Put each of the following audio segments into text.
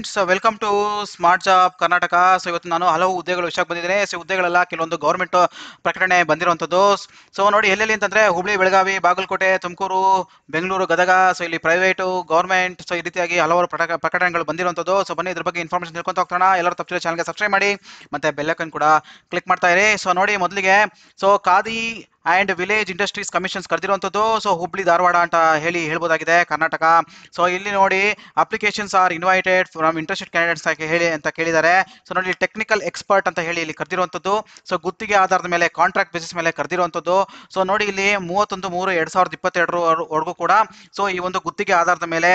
Friends, welcome to smart job Karnataka. So ಇವತ್ತು ನಾನು ಹಲವು ಹುದ್ದೆಗಳು ವಿಷಯಕ್ಕೆ ಬಂದಿದ್ದೇನೆ. ಸೊ ಹುದ್ದೆಗಳೆಲ್ಲ ಕೆಲವೊಂದು ಗೌರ್ಮೆಂಟ್ ಪ್ರಕಟಣೆ ಬಂದಿರುವಂಥದ್ದು. ಸೊ ನೋಡಿ ಎಲ್ಲೆಲ್ಲಿ ಅಂತಂದ್ರೆ ಹುಬ್ಳಿ, ಬೆಳಗಾವಿ, ಬಾಗಲಕೋಟೆ, ತುಮಕೂರು, ಬೆಂಗಳೂರು, ಗದಗ. ಸೊ ಇಲ್ಲಿ ಪ್ರೈವೇಟು, ಗೌರ್ಮೆಂಟ್, ಸೊ ಈ ರೀತಿಯಾಗಿ ಹಲವಾರು ಪ್ರಕಟಣೆಗಳು ಬಂದಿರುವಂಥದ್ದು. ಸೊ ಬನ್ನಿ ಇದ್ರ ಬಗ್ಗೆ ಇನ್ಫಾರ್ಮೇಷನ್ ತಿಳ್ಕೊಂತ ಹೋಗ್ತಾನ. ಎಲ್ಲರೂ ತಪ್ಪದೆ ಚಾನಲ್ಗೆ ಸಬ್ಸ್ಕ್ರೈಬ್ ಮಾಡಿ ಮತ್ತೆ ಬೆಲ್ ಐಕಾನ್ ಕೂಡ ಕ್ಲಿಕ್ ಮಾಡ್ತಾ ಇರಿ. ಸೊ ನೋಡಿ ಮೊದಲಿಗೆ khadi and village industries commissions ಕರೆದಿರುವಂಥದ್ದು. ಸೊ ಹುಬ್ಳಿ, ಧಾರವಾಡ ಅಂತ ಹೇಳ್ಬೋದಾಗಿದೆ, ಕರ್ನಾಟಕ. ಸೊ ಇಲ್ಲಿ ನೋಡಿ applications are invited from interested candidates ಅಂತ ಕೇಳಿದ್ದಾರೆ. ಸೊ ನೋಡಿ ಟೆಕ್ನಿಕಲ್ ಎಕ್ಸ್ಪರ್ಟ್ ಅಂತ ಹೇಳಿ ಇಲ್ಲಿ ಕರೆದಿರುವಂಥದ್ದು. ಸೊ ಗುತ್ತಿಗೆ ಆಧಾರದ ಮೇಲೆ, ಕಾಂಟ್ರಾಕ್ಟ್ ಬೇಸಿಸ್ ಮೇಲೆ ಕರೆದಿರುವಂಥದ್ದು. ಸೊ ನೋಡಿ ಇಲ್ಲಿ 31/3/2022 ಕೂಡ ಸೊ ಈ ಒಂದು ಗುತ್ತಿಗೆ ಆಧಾರದ ಮೇಲೆ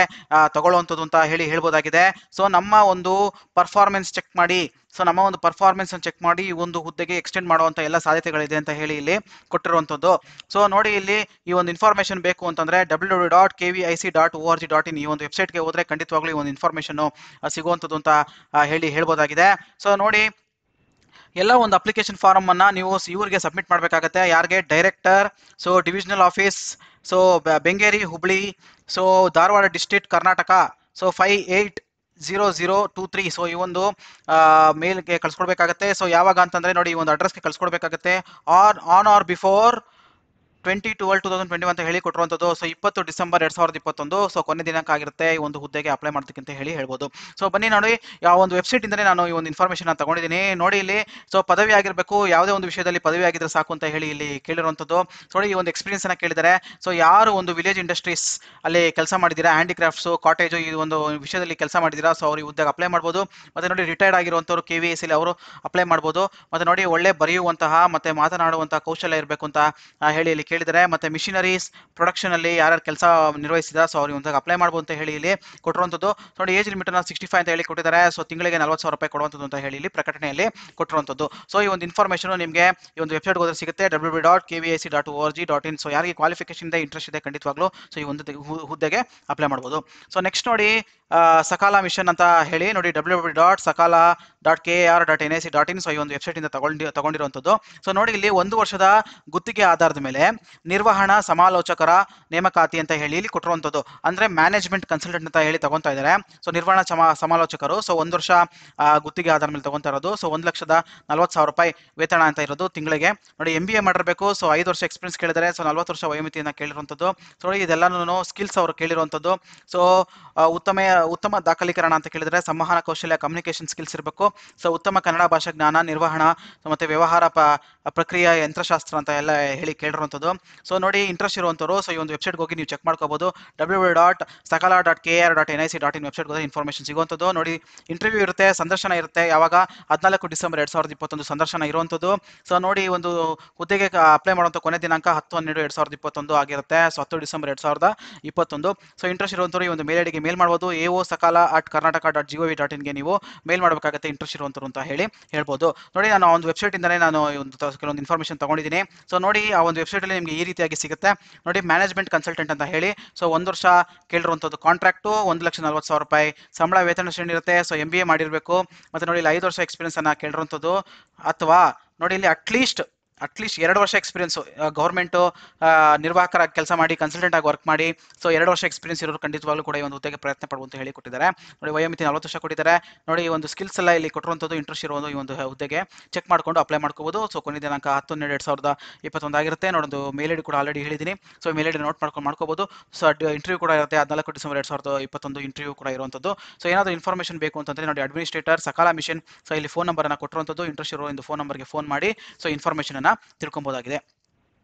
ತಗೊಳ್ಳುವಂಥದ್ದು ಅಂತ ಹೇಳ್ಬೋದಾಗಿದೆ. ಸೊ ನಮ್ಮ ಒಂದು ಪರ್ಫಾರ್ಮೆನ್ಸ್ ಚೆಕ್ ಮಾಡಿ, ನಮ್ಮ ಒಂದು ಪರ್ಫಾರ್ಮೆನ್ಸ್ ಅನ್ನು ಚೆಕ್ ಮಾಡಿ ಈ ಒಂದು ಹುದ್ದೆಗೆ ಎಕ್ಸ್ಟೆಂಡ್ ಮಾಡುವಂಥ ಎಲ್ಲ ಸಾಧ್ಯತೆಗಳಿದೆ ಅಂತ ಹೇಳಿ ಇಲ್ಲಿ ಕೊಟ್ಟಿರುವಂಥದ್ದು. ಸೊ ನೋಡಿ ಇಲ್ಲಿ ಈ ಒಂದು ಇನ್ಫಾರ್ಮೇಷನ್ ಬೇಕು ಅಂತಂದ್ರೆ www.kvic.org.in ಈ ಒಂದು ವೆಬ್ಸೈಟ್ಗೆ ಹೋದ್ರೆ ಖಂಡಿತವಾಗ್ಲೂ ಈ ಒಂದು ಇನ್ಫಾರ್ಮೇಷನ್ ಸಿಗುವಂಥದ್ದು ಅಂತ ಹೇಳ್ಬೋದಾಗಿದೆ. ಸೊ ನೋಡಿ ಎಲ್ಲ ಒಂದು ಅಪ್ಲಿಕೇಶನ್ ಫಾರಮ್ ಅನ್ನ ನೀವು ಇವ್ರಿಗೆ ಸಬ್ಮಿಟ್ ಮಾಡಬೇಕಾಗತ್ತೆ. ಯಾರಿಗೆ? Director, so divisional office, so Bengeri, Hubli, so Dharwad district, Karnataka. So 580023. So ಈ ಒಂದು ಮೇಲ್ಗೆ ಕಳ್ಸ್ಕೊಡ್ಬೇಕಾಗತ್ತೆ. ಸೊ ಯಾವಾಗ ಅಂತಂದ್ರೆ ನೋಡಿ ಈ ಒಂದು ಅಡ್ರೆಸ್ಗೆ ಕಳ್ಸ್ಕೊಡ್ಬೇಕಾಗತ್ತೆ. ಆನ್ ಆರ್ ಬಿಫೋರ್ 20/12/2021 ಅಂತ ಹೇಳಿ ಕೊಟ್ಟಿರುವಂಥದ್ದು. ಸೊ 20 ಡಿಸೆಂಬರ್ 2021 ಸೊ ಕೊನೆ ದಿನಾಂಕ ಆಗಿರುತ್ತೆ ಈ ಒಂದು ಹುದ್ದೆಗೆ ಅಪ್ಲೈ ಮಾಡೋದಕ್ಕೆ ಅಂತ ಹೇಳ್ಬೋದು. ಸೊ ಬನ್ನಿ ನೋಡಿ ಯಾವ ಒಂದು ವೆಬ್ಸೈಟ್ ಇಂದನೇ ನಾನು ಈ ಒಂದು ಇನ್ಫಾರ್ಮೇಷನ್ ತಗೊಂಡಿದ್ದೀನಿ. ನೋಡಿ ಇಲ್ಲಿ ಸೊ ಪದವಿ ಆಗಿರಬೇಕು, ಯಾವುದೇ ಒಂದು ವಿಷಯದಲ್ಲಿ ಪದವಿ ಆಗಿದ್ರೆ ಸಾಕು ಅಂತ ಹೇಳಿ ಇಲ್ಲಿ ಕೇಳಿರುವಂಥದ್ದು. ನೋಡಿ ಈ ಒಂದು ಎಕ್ಸ್ಪೀರಿಯನ್ಸ್ ಅನ್ನ ಕೇಳಿದ್ದಾರೆ. ಸೊ ಯಾರು ಒಂದು ವಿಲೇಜ್ ಇಂಡಸ್ಟ್ರೀಸ್ ಅಲ್ಲಿ ಕೆಲಸ ಮಾಡಿದ್ದೀರಾ, ಹ್ಯಾಂಡಿಕ್ರಾಫ್ಟ್ಸ್, ಕಾಟೇಜು ಈ ಒಂದು ವಿಷಯದಲ್ಲಿ ಕೆಲಸ ಮಾಡಿದ್ದೀರಾ, ಸೊ ಅವ್ರು ಈ ಹುದ್ದೆಗೆ ಅಪ್ಲೈ ಮಾಡ್ಬೋದು. ಮತ್ತೆ ನೋಡಿ ರಿಟೈರ್ಡ್ ಆಗಿರುವಂಥವ್ರು KVIC ಅವರು ಅಪ್ಲೈ ಮಾಡ್ಬೋದು. ಮತ್ತೆ ನೋಡಿ ಒಳ್ಳೆ ಬರೆಯುವಂತಹ ಮತ್ತೆ ಮಾತನಾಡುವಂತಹ ಕೌಶಲ್ಯ ಇರಬೇಕು ಅಂತ ಹೇಳಿ ಇಲ್ಲಿ ಕೇಳಿದರೆ. ಮತ್ತೆ ಮಿಷಿನರೀಸ್ ಪ್ರೊಡಕ್ಷನ್ ಅಲ್ಲಿ ಯಾರ್ಯಾರು ಕೆಲಸ ನಿರ್ವಹಿಸಿದ ಸೊ ಅವ್ರಿಗೆ ಒಂದಾಗ ಅಪ್ಲೈ ಮಾಡಬಹುದು ಅಂತ ಹೇಳಿ ಇಲ್ಲಿ ಕೊಟ್ಟಿರುವಂಥದ್ದು. ನೋಡಿ ಏಜ್ ಲಿಮಿಟ್ ಅನ್ನ 65 ಅಂತ ಹೇಳಿ ಕೊಟ್ಟಿದ್ದಾರೆ. ಸೊ ತಿಂಗಳಿಗೆ 40,000 ರೂಪಾಯಿ ಕೊಡುವಂಥದ್ದು ಅಂತ ಹೇಳಿ ಇಲ್ಲಿ ಪ್ರಕಟಣೆಯಲ್ಲಿ ಕೊಟ್ಟಿರುವಂಥದ್ದು. ಸೊ ಈ ಒಂದು ಇನ್ಫಾರ್ಮೇಷನ್ ನಿಮಗೆ ಈ ಒಂದು ವೆಬ್ಸೈಟ್ ಹೋದ್ರೆ ಸಿಗುತ್ತೆ, www.kvic.org.in. ಸೊ ಯಾರಿಗೆ ಕ್ವಾಲಿಫಿಕೇಶನ್ ಇದೆ, ಇಂಟ್ರೆಸ್ಟ್ ಇದೆ, ಖಂಡಿತವಾಗ್ಲೂ ಸೊ ಈ ಒಂದು ಹುದ್ದೆಗೆ ಅಪ್ಲೈ ಮಾಡಬಹುದು. ಸೊ ನೆಕ್ಸ್ಟ್ ನೋಡಿ ಸಕಾಲ ಮಿಷನ್ ಅಂತ ಹೇಳಿ ನೋಡಿ www.sakala.kar.nic.in. ಸೊ ಈ ಒಂದು ವೆಬ್ಸೈಟ್ ಇಂದ ತಗೊಂಡಿರುವಂಥದ್ದು. ಸೊ ನೋಡಿ ಇಲ್ಲಿ 1 ವರ್ಷದ ಗುತ್ತಿಗೆ ಆಧಾರದ ಮೇಲೆ ನಿರ್ವಹಣಾ ಸಮಾಲೋಚಕರ ನೇಮಕಾತಿ ಅಂತ ಹೇಳಿ ಇಲ್ಲಿ ಕೊಟ್ಟಿರುವಂಥದ್ದು. ಅಂದ್ರೆ ಮ್ಯಾನೇಜ್ಮೆಂಟ್ ಕನ್ಸಲ್ಟೆಂಟ್ ಅಂತ ಹೇಳಿ ತಗೊಂತಾ ಇದ್ದಾರೆ. ಸೊ ನಿರ್ವಹಣಾ ಸಮಾಲೋಚಕರು ಸೊ 1 ವರ್ಷ ಗುತ್ತಿಗೆ ಆಧಾರದ ಮೇಲೆ ತಗೊಂತಾ ಇರೋದು. ಸೊ 1,40,000 ರೂಪಾಯಿ ವೇತನ ಅಂತ ಇರೋದು ತಿಂಗಳಿಗೆ. ನೋಡಿ MBA ಮಾಡಿರಬೇಕು. ಸೊ 5 ವರ್ಷ ಎಕ್ಸ್ಪೀರಿಯನ್ಸ್ ಕೇಳಿದರೆ. ಸೊ 40 ವರ್ಷ ವಯೋಮಿತಿಯನ್ನ ಕೇಳಿರುವಂಥದ್ದು. ಸೊ ನೋಡಿ ಇದೆಲ್ಲಾನು ಸ್ಕಿಲ್ಸ್ ಅವರು ಕೇಳಿರುವಂಥದ್ದು. ಸೊ ಉತ್ತಮ ದಾಖಲೀಕರಣ ಅಂತ ಕೇಳಿದರೆ ಸಂವಹನ ಕೌಶಲ್ಯ, ಕಮ್ಯುನಿಕೇಶನ್ ಸ್ಕಿಲ್ಸ್ ಇರಬೇಕು. ಸೊ ಉತ್ತಮ ಕನ್ನಡ ಭಾಷಾ ಜ್ಞಾನ, ನಿರ್ವಹಣಾ ಮತ್ತೆ ವ್ಯವಹಾರ ಪ್ರಕ್ರಿಯೆ, ಯಂತ್ರಶಾಸ್ತ್ರ ಅಂತ ಎಲ್ಲ ಹೇಳಿ ಕೇಳಿರುವಂಥದ್ದು. ಸೊ ನೋಡಿ ಇಂಟ್ರೆಸ್ಟ್ ಇರುವಂಥವ್ರು ಸೊ ಈ ಒಂದು ವೆಬ್ಸೈಟ್ಗೆ ಹೋಗಿ ನೀವು ಚೆಕ್ ಮಾಡ್ಕೋಬಹುದು. www.sakala.kr.nic.in ವೆಬ್ಸೈಟ್ ಹೋದ್ರೆ ಇನ್ಫಾರ್ಮೇಷನ್ ಸಿಗುವಂಥದ್ದು. ನೋಡಿ ಇಂಟರ್ವ್ಯೂ ಇರುತ್ತೆ, ಸಂದರ್ಶನ ಇರುತ್ತೆ. ಯಾವಾಗ? 14 ಡಿಸೆಂಬರ್ 2021 ಸಂದರ್ಶನ ಇರುವಂಥದ್ದು. ಸೊ ನೋಡಿ ಒಂದು ಹುದ್ದೆಗೆ ಅಪ್ಲೈ ಮಾಡುವಂಥ ಕೊನೆ ದಿನಾಂಕ 10/12/2021 ಆಗಿರುತ್ತೆ. So 10 December 2021. ಸೊ ಇಂಟ್ರೆಸ್ಟ್ ಇರುವಂಥವ್ರು ಈ ಒಂದು ಮೇಲ್ ಐಡಿಗೆ ಮೇಲ್ ಮಾಡಬಹುದು. AO.sakala@karnataka.gov.in ಗೆ ನೀವು ಮೇಲ್ ಮಾಡಬೇಕಾಗುತ್ತೆ ಇಂಟ್ರೆಸ್ಟ್ ಇರುವಂಥವ್ರು ಅಂತ ಹೇಳ್ಬೋದು. ನೋಡಿ ನಾನು ಒಂದು ವೆಬ್ಸೈಟ್ ಇಂದನೇ ನಾನು ಕೆಲವೊಂದು ಇನ್ಫಾರ್ಮೇಷನ್ ತಗೊಂಡಿದ್ದೀನಿ. ಸೊ ನೋಡಿ ಆ ಒಂದು ವೆಬ್ಸೈಟ್ ಅಲ್ಲಿ ನಿಮಗೆ ಈ ರೀತಿಯಾಗಿ ಸಿಗುತ್ತೆ. ನೋಡಿ ಮ್ಯಾನೇಜ್ಮೆಂಟ್ ಕನ್ಸಲ್ಟೆಂಟ್ ಅಂತ ಹೇಳಿ ಸೊ 1 ವರ್ಷ ಕೇಳಿರುವಂಥದ್ದು ಕಾಂಟ್ರಾಕ್ಟು, 1,40,000 ರೂಪಾಯಿ ಸಂಬಳ, ವೇತನ ಶ್ರೇಣಿ ಇರುತ್ತೆ. ಸೊ MBA ಮಾಡಿರಬೇಕು. ಮತ್ತೆ ನೋಡಿ ಇಲ್ಲಿ 5 ವರ್ಷ ಎಕ್ಸ್ಪೀರಿಯನ್ಸ್ ಅನ್ನ ಕೇಳಿರುವಂಥದ್ದು. ಅಥವಾ ನೋಡಿ ಇಲ್ಲಿ ಅಟ್ಲೀಸ್ಟ್ 2 ವರ್ಷ ಎಕ್ಸ್ಪೀರಿಯನ್ಸ್ ಗೌರ್ಮೆಂಟ್ ನಿರ್ವಾಹಕರಾಗಿ ಕೆಲಸ ಮಾಡಿ, ಕನ್ಸಲ್ಟೆಂಟ್ ಆಗಿ ವರ್ಕ್ ಮಾಡಿ. ಸೊ 2 ವರ್ಷ ಎಕ್ಸ್ಪೀರಿಯನ್ಸ್ ಇರೋರು ಖಂಡಿತವಾಗ್ಲೂ ಕೂಡ ಈ ಒಂದು ಹುದ್ದೆಗೆ ಪ್ರಯತ್ನ ಪಡುವಂತ ಅಂತ ಹೇಳಿ ಕೊಟ್ಟಿದ್ದಾರೆ. ನೋಡಿ ವಯೋಮಿತಿ 40 ವರ್ಷ ಕೊಟ್ಟಿದ್ದಾರೆ. ನೋಡಿ ಈ ಒಂದು ಸ್ಕಿಲ್ಸ್ ಎಲ್ಲ ಇಲ್ಲಿ ಕೊಟ್ಟಿರುವಂಥದ್ದು. ಇಂಟ್ರೆಸ್ಟ್ ಇರೋದು ಈ ಒಂದು ಹುದ್ದೆಗೆ ಚೆಕ್ ಮಾಡ್ಕೊಂಡು ಅಪ್ಲೈ ಮಾಡ್ಕೋಬಹುದು. ಸೊ ಕೊನೆ ದಿನಾಂಕ 10/12/2021 ಆಗಿರುತ್ತೆ. ನೋಡೋದು ಮೇಲ್ ಐಡಿ ಕೂಡ ಆಲ್ರೆಡಿ ಹೇಳಿದ್ದೀನಿ. ಸೊ ಮೇಲ್ ಐಡಿ ನೋಟ್ ಮಾಡ್ಕೋಬಹುದು. ಸೊ ಇಂಟರ್ವ್ಯೂ ಕೂಡ ಇರುತ್ತೆ 14 ಡಿಸೆಂಬರ್ 2021 ಇಂಟರ್ವ್ಯೂ ಕೂಡ ಇರುವಂಥದ್ದು. ಸೊ ಏನಾದರೂ ಇನ್ಫಾರ್ಮೇಷನ್ ಬೇಕು ಅಂತಂದ್ರೆ ನೋಡಿ ಅಡ್ಮಿನಿಸ್ಟ್ರೇಟರ್, ಸಕಾಲ ಮಿಷನ್. ಸೊ ಇಲ್ಲಿ ಫೋನ್ ನಂಬರ್ ಅನ್ನ ಕೊಟ್ಟಿರುವಂಥದ್ದು. ಇಂಟ್ರೆಸ್ಟ್ ಇರೋ ಒಂದು ಫೋನ್ ನಂಬರ್ಗೆ ಫೋನ್ ಮಾಡಿ ಸೊ ಇನ್ಫಾರ್ಮೇಷನ್ ಅನ್ನ ತಿಳ್ಕೊಬಹುದಾಗಿದೆ.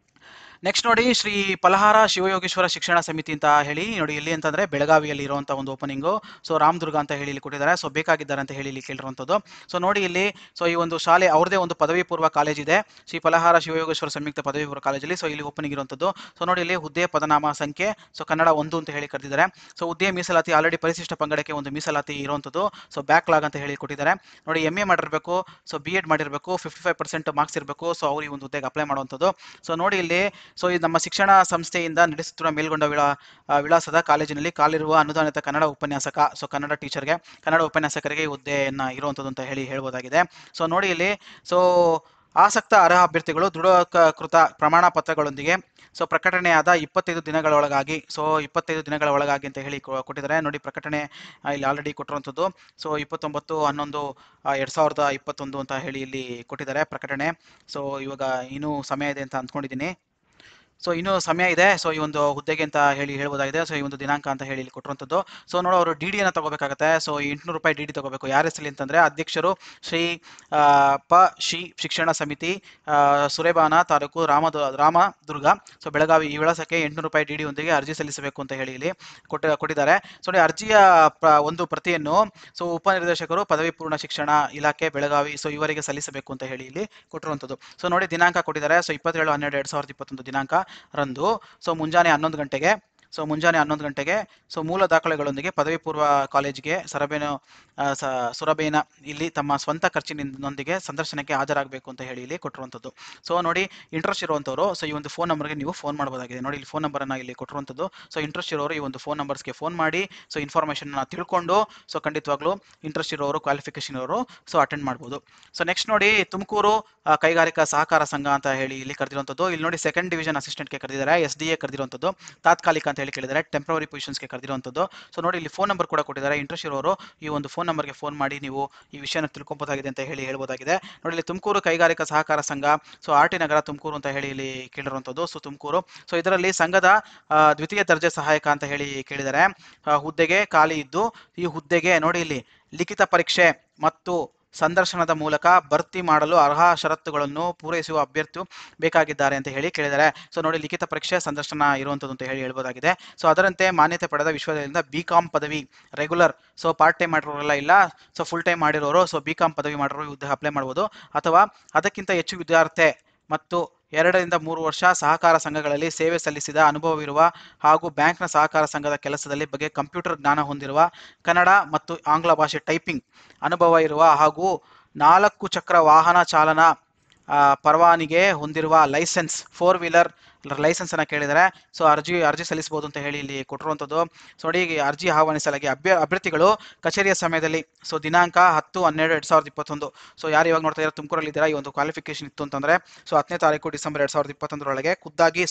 ನೆಕ್ಸ್ಟ್ ನೋಡಿ ಶ್ರೀ ಫಲಹಾರ ಶಿವಯೋಗೇಶ್ವರ ಶಿಕ್ಷಣ ಸಮಿತಿ ಅಂತ ಹೇಳಿ ನೋಡಿ ಎಲ್ಲಿ ಅಂತಂದ್ರೆ ಬೆಳಗಾವಿಯಲ್ಲಿ ಇರುವಂತಹ ಒಂದು ಓಪನಿಂಗು. ಸೊ ರಾಮದುರ್ಗ ಅಂತ ಹೇಳಿ ಇಲ್ಲಿ ಕೊಟ್ಟಿದ್ದಾರೆ. ಸೊ ಬೇಕಾಗಿದ್ದಾರೆ ಅಂತ ಹೇಳಿ ಇಲ್ಲಿ ಕೇಳಿರುವಂಥದ್ದು. ಸೊ ನೋಡಿ ಇಲ್ಲಿ ಸೊ ಈ ಒಂದು ಶಾಲೆ ಅವ್ರದೇ ಒಂದು ಪದವಿ ಪೂರ್ವ ಕಾಲೇಜ್ ಇದೆ, ಶ್ರೀ ಫಲಹಾರ ಶಿವಯೋಗೇಶ್ವರ ಸಂಯುಕ್ತ ಪದವಿ ಪೂರ್ವ ಕಾಲೇಜಲ್ಲಿ. ಸೊ ಇಲ್ಲಿ ಓಪನಿಂಗ್ ಇರುವಂಥದ್ದು. ಸೊ ನೋಡಿ ಇಲ್ಲಿ ಹುದ್ದೆ ಪದನಾಮ ಸಂಖ್ಯೆ ಸೊ ಕನ್ನಡ 1 ಅಂತ ಹೇಳಿ ಕರೆದಿದ್ದಾರೆ. ಸೊ ಹುದ್ದೆ ಮೀಸಲಾತಿ ಆಲ್ರೆಡಿ ಪರಿಶಿಷ್ಟ ಪಂಗಡಕ್ಕೆ ಒಂದು ಮೀಸಲಾತಿ ಇರುವಂಥದ್ದು. ಸೊ ಬ್ಯಾಕ್ಲಾಗ್ ಅಂತ ಹೇಳಿ ಕೊಟ್ಟಿದ್ದಾರೆ. ನೋಡಿ MA ಮಾಡಿರಬೇಕು. ಸೊ B.Ed ಮಾಡಿರಬೇಕು. 55% ಮಾರ್ಕ್ಸ್ ಇರಬೇಕು. ಸೊ ಅವ್ರು ಈ ಒಂದು ಹುದ್ದೆಗೆ ಅಪ್ಲೈ ಮಾಡುವಂಥದ್ದು. ಸೊ ನೋಡಿ ಇಲ್ಲಿ ಸೊ ಇದು ನಮ್ಮ ಶಿಕ್ಷಣ ಸಂಸ್ಥೆಯಿಂದ ನಡೆಸುತ್ತಿರುವ ಮೇಲ್ಗೊಂಡ ವಿಳಾಸದ ಕಾಲೇಜಿನಲ್ಲಿ ಕಾಲಿರುವ ಅನುದಾನಿತ ಕನ್ನಡ ಉಪನ್ಯಾಸಕ, ಸೊ ಕನ್ನಡ ಟೀಚರ್ಗೆ, ಕನ್ನಡ ಉಪನ್ಯಾಸಕರಿಗೆ ಈ ಹುದ್ದೆಯನ್ನ ಇರುವಂಥದ್ದು ಅಂತ ಹೇಳ್ಬೋದಾಗಿದೆ. ಸೊ ನೋಡಿ ಇಲ್ಲಿ ಸೊ ಆಸಕ್ತ ಅರ್ಹ ಅಭ್ಯರ್ಥಿಗಳು ದೃಢೀಕೃತ ಪ್ರಮಾಣ ಪತ್ರಗಳೊಂದಿಗೆ ಸೊ ಪ್ರಕಟಣೆಯಾದ 25 ದಿನಗಳ ಒಳಗಾಗಿ, ಸೊ 25 ದಿನಗಳ ಒಳಗಾಗಿ ಅಂತ ಹೇಳಿ ಕೊಟ್ಟಿದ್ದಾರೆ. ನೋಡಿ ಪ್ರಕಟಣೆ ಇಲ್ಲಿ ಆಲ್ರೆಡಿ ಕೊಟ್ಟಿರುವಂಥದ್ದು. ಸೊ 29/11/2021 ಅಂತ ಹೇಳಿ ಇಲ್ಲಿ ಕೊಟ್ಟಿದ್ದಾರೆ ಪ್ರಕಟಣೆ. ಸೊ ಇವಾಗ ಇನ್ನೂ ಸಮಯ ಇದೆ ಅಂತ ಅಂದ್ಕೊಂಡಿದ್ದೀನಿ. ಸೊ ಇನ್ನೂ ಸಮಯ ಇದೆ. ಸೊ ಈ ಒಂದು ಹುದ್ದೆಗೆ ಅಂತ ಹೇಳಿ ಹೇಳ್ಬೋದಾಗಿದೆ. ಸೊ ಈ ಒಂದು ದಿನಾಂಕ ಅಂತ ಹೇಳಿ ಇಲ್ಲಿ ಕೊಟ್ಟಿರುವಂಥದ್ದು. ಸೊ ನೋಡು ಅವರು ಡಿ ಡಿಯನ್ನು ತಗೋಬೇಕಾಗುತ್ತೆ. ಸೊ 800 ರೂಪಾಯಿ ಡಿ ಡಿ ತಗೋಬೇಕು. ಯಾರ ಹೆಸರಲ್ಲಿ ಅಂತಂದ್ರೆ ಅಧ್ಯಕ್ಷರು ಶ್ರೀ ಶಿಕ್ಷಣ ಸಮಿತಿ ಸುರೇಬಾನ ತಾಲೂಕು ರಾಮದುರ್ಗ, ಸೊ ಬೆಳಗಾವಿ, ಈ ವಿಳಾಸಕ್ಕೆ 800 ರೂಪಾಯಿ ಡಿ ಡಿ ಒಂದಿಗೆ ಅರ್ಜಿ ಸಲ್ಲಿಸಬೇಕು ಅಂತ ಹೇಳಿ ಇಲ್ಲಿ ಕೊಟ್ಟಿದ್ದಾರೆ. ಸೊ ನೋಡಿ ಅರ್ಜಿಯ ಒಂದು ಪ್ರತಿಯನ್ನು ಸೊ ಉಪನಿರ್ದೇಶಕರು ಪದವಿ ಪೂರ್ಣ ಶಿಕ್ಷಣ ಇಲಾಖೆ ಬೆಳಗಾವಿ, ಸೊ ಇವರಿಗೆ ಸಲ್ಲಿಸಬೇಕು ಅಂತ ಹೇಳಿ ಇಲ್ಲಿ ಕೊಟ್ಟಿರುವಂಥದ್ದು. ಸೊ ನೋಡಿ ದಿನಾಂಕ ಕೊಟ್ಟಿದ್ದಾರೆ. ಸೊ 27/12/2021 ದಿನಾಂಕ ರಂದು ಸೊ ಮುಂಜಾನೆ 11 ಗಂಟೆಗೆ ಸೊ ಮೂಲ ದಾಖಲೆಗಳೊಂದಿಗೆ ಪದವಿ ಪೂರ್ವ ಕಾಲೇಜಿಗೆ ಸುರಬೇನ ಇಲ್ಲಿ ತಮ್ಮ ಸ್ವಂತ ಖರ್ಚಿನೊಂದಿಗೆ ಸಂದರ್ಶನಕ್ಕೆ ಹಾಜರಾಗಬೇಕು ಅಂತ ಹೇಳಿ ಇಲ್ಲಿ ಕೊಟ್ಟಿರುವಂಥದ್ದು. ಸೊ ನೋಡಿ ಇಂಟ್ರೆಸ್ಟ್ ಇರುವಂಥವ್ರು ಸೊ ಈ ಒಂದು ಫೋನ್ ನಂಬರ್ಗೆ ನೀವು ಫೋನ್ ಮಾಡಬಹುದಾಗಿದೆ. ನೋಡಿ ಇಲ್ಲಿ ಫೋನ್ ನಂಬರನ್ನು ಇಲ್ಲಿ ಕೊಟ್ಟಿರುವಂಥದ್ದು. ಸೊ ಇಂಟ್ರೆಸ್ಟ್ ಇರೋರು ಈ ಒಂದು ಫೋನ್ ನಂಬರ್ಸ್ಗೆ ಫೋನ್ ಮಾಡಿ ಸೊ ಇನ್ಫಾರ್ಮೇಷನ್ ತಿಳ್ಕೊಂಡು ಸೊ ಖಂಡಿತವಾಗ್ಲೂ ಇಂಟ್ರೆಸ್ಟ್ ಇರೋರು, ಕ್ವಾಲಿಫಿಕೇಶನ್ ಇರೋರು ಸೊ ಅಟೆಂಡ್ ಮಾಡ್ಬೋದು. ಸೊ ನೆಕ್ಸ್ಟ್ ನೋಡಿ ತುಮಕೂರು ಕೈಗಾರಿಕಾ ಸಹಕಾರ ಸಂಘ ಅಂತ ಹೇಳಿ ಇಲ್ಲಿ ಕರೆದಿರುವಂಥದ್ದು. ಇಲ್ಲಿ ನೋಡಿ ಸೆಕೆಂಡ್ ಡಿವಿಷನ್ ಅಸಿಸ್ಟೆಂಟ್ಗೆ ಕರೆದಿದ್ದಾರೆ, SDA ಕರೆದಿರುವಂಥದ್ದು, ತಾತ್ಕಾಲಿಕ ಅಂತ ಹೇಳಿ ಕೇಳಿದ್ದಾರೆ, ಟೆಂಪ್ರವರಿ ಪೊಸಿಷನ್ಸ್ಗೆ ಕರೆದಿರುವಂಥದ್ದು. ಸೊ ನೋಡಿ ಇಲ್ಲಿ ಫೋನ್ ನಂಬರ್ ಕೂಡ ಕೊಟ್ಟಿದ್ದಾರೆ. ಇಂಟ್ರೆಸ್ಟ್ ಇರೋರು ಈ ಒಂದು ಫೋನ್ ನಂಬರ್ಗೆ ಫೋನ್ ಮಾಡಿ ನೀವು ಈ ವಿಷಯನ ತಿಳ್ಕೊಬೋದಾಗಿದೆ ಅಂತ ಹೇಳಿ ಹೇಳ್ಬೋದಾಗಿದೆ. ನೋಡಿ ಇಲ್ಲಿ ತುಮಕೂರು ಕೈಗಾರಿಕಾ ಸಹಕಾರ ಸಂಘ, ಸೊ RT ನಗರ ತುಮಕೂರು ಅಂತ ಹೇಳಿ ಇಲ್ಲಿ ಕೇಳಿರುವಂಥದ್ದು. ಸೊ ತುಮಕೂರು, ಸೊ ಇದರಲ್ಲಿ ಸಂಘದ ದ್ವಿತೀಯ ದರ್ಜೆ ಸಹಾಯಕ ಅಂತ ಹೇಳಿ ಕೇಳಿದ್ದಾರೆ. ಹುದ್ದೆಗೆ ಖಾಲಿ ಇದ್ದು ಈ ಹುದ್ದೆಗೆ ನೋಡಿ ಇಲ್ಲಿ ಲಿಖಿತ ಪರೀಕ್ಷೆ ಮತ್ತು ಸಂದರ್ಶನದ ಮೂಲಕ ಭರ್ತಿ ಮಾಡಲು ಅರ್ಹ ಷರತ್ತುಗಳನ್ನು ಪೂರೈಸುವ ಅಭ್ಯರ್ಥಿ ಬೇಕಾಗಿದ್ದಾರೆ ಅಂತ ಹೇಳಿ ಕೇಳಿದ್ದಾರೆ. ಸೊ ನೋಡಿ ಲಿಖಿತ ಪರೀಕ್ಷೆ, ಸಂದರ್ಶನ ಇರುವಂಥದ್ದು ಅಂತ ಹೇಳಿ ಹೇಳ್ಬೋದಾಗಿದೆ. ಸೊ ಅದರಂತೆ ಮಾನ್ಯತೆ ಪಡೆದ ವಿಶ್ವವಿದ್ಯಾಲಯದಿಂದ BCom ಪದವಿ ರೆಗ್ಯುಲರ್, ಸೊ ಪಾರ್ಟ್ ಟೈಮ್ ಮಾಡಿರೋರೆಲ್ಲ ಇಲ್ಲ, ಸೊ ಫುಲ್ ಟೈಮ್ ಮಾಡಿರೋರು, ಸೊ BCom ಪದವಿ ಮಾಡಿರೋರು ಹುದ್ದೆ ಅಪ್ಲೈ ಮಾಡ್ಬೋದು. ಅಥವಾ ಅದಕ್ಕಿಂತ ಹೆಚ್ಚು ವಿದ್ಯಾರ್ಥಿ ಮತ್ತು 2 ರಿಂದ 3 ವರ್ಷ ಸಹಕಾರ ಸಂಘಗಳಲ್ಲಿ ಸೇವೆ ಸಲ್ಲಿಸಿದ ಅನುಭವವಿರುವ ಹಾಗೂ ಬ್ಯಾಂಕ್ನ ಸಹಕಾರ ಸಂಘದ ಕೆಲಸದಲ್ಲಿ ಬಗ್ಗೆ ಕಂಪ್ಯೂಟರ್ ಜ್ಞಾನ ಹೊಂದಿರುವ, ಕನ್ನಡ ಮತ್ತು ಆಂಗ್ಲ ಭಾಷೆ ಟೈಪಿಂಗ್ ಅನುಭವ ಇರುವ ಹಾಗೂ 4 ಚಕ್ರ ವಾಹನ ಚಾಲನಾ ಪರವಾನಿಗೆ ಹೊಂದಿರುವ ಲೈಸೆನ್ಸ್, 4 ವೀಲರ್ ಲೈಸೆನ್ಸ್ ಅನ್ನ ಕೇಳಿದರೆ ಸೊ ಅರ್ಜಿ ಸಲ್ಲಿಸಬಹುದು ಅಂತ ಹೇಳಿ ಇಲ್ಲಿ ಕೊಟ್ಟಿರುವಂಥದ್ದು. ಸೊ ನೋಡಿ ಅರ್ಜಿ ಆಹ್ವಾನಿಸಲಾಗಿ ಅಭ್ಯರ್ಥಿಗಳು ಕಚೇರಿಯ ಸಮಯದಲ್ಲಿ ಸೊ ದಿನಾಂಕ 10/12/2021, ಸೊ ಯಾರು ಇವಾಗ ನೋಡ್ತಾ ಇದ್ದಾರೆ ತುಮಕೂರಲ್ಲಿ ಇದ್ದೀರಾ, ಈ ಒಂದು ಕ್ವಾಲಿಫಿಕೇಶನ್ ಇತ್ತು ಅಂತಂದ್ರೆ ಸೊ 10ನೇ ತಾರೀಕು ಡಿಸೆಂಬರ್ 2021 ಖುದ್ದಾಗಿ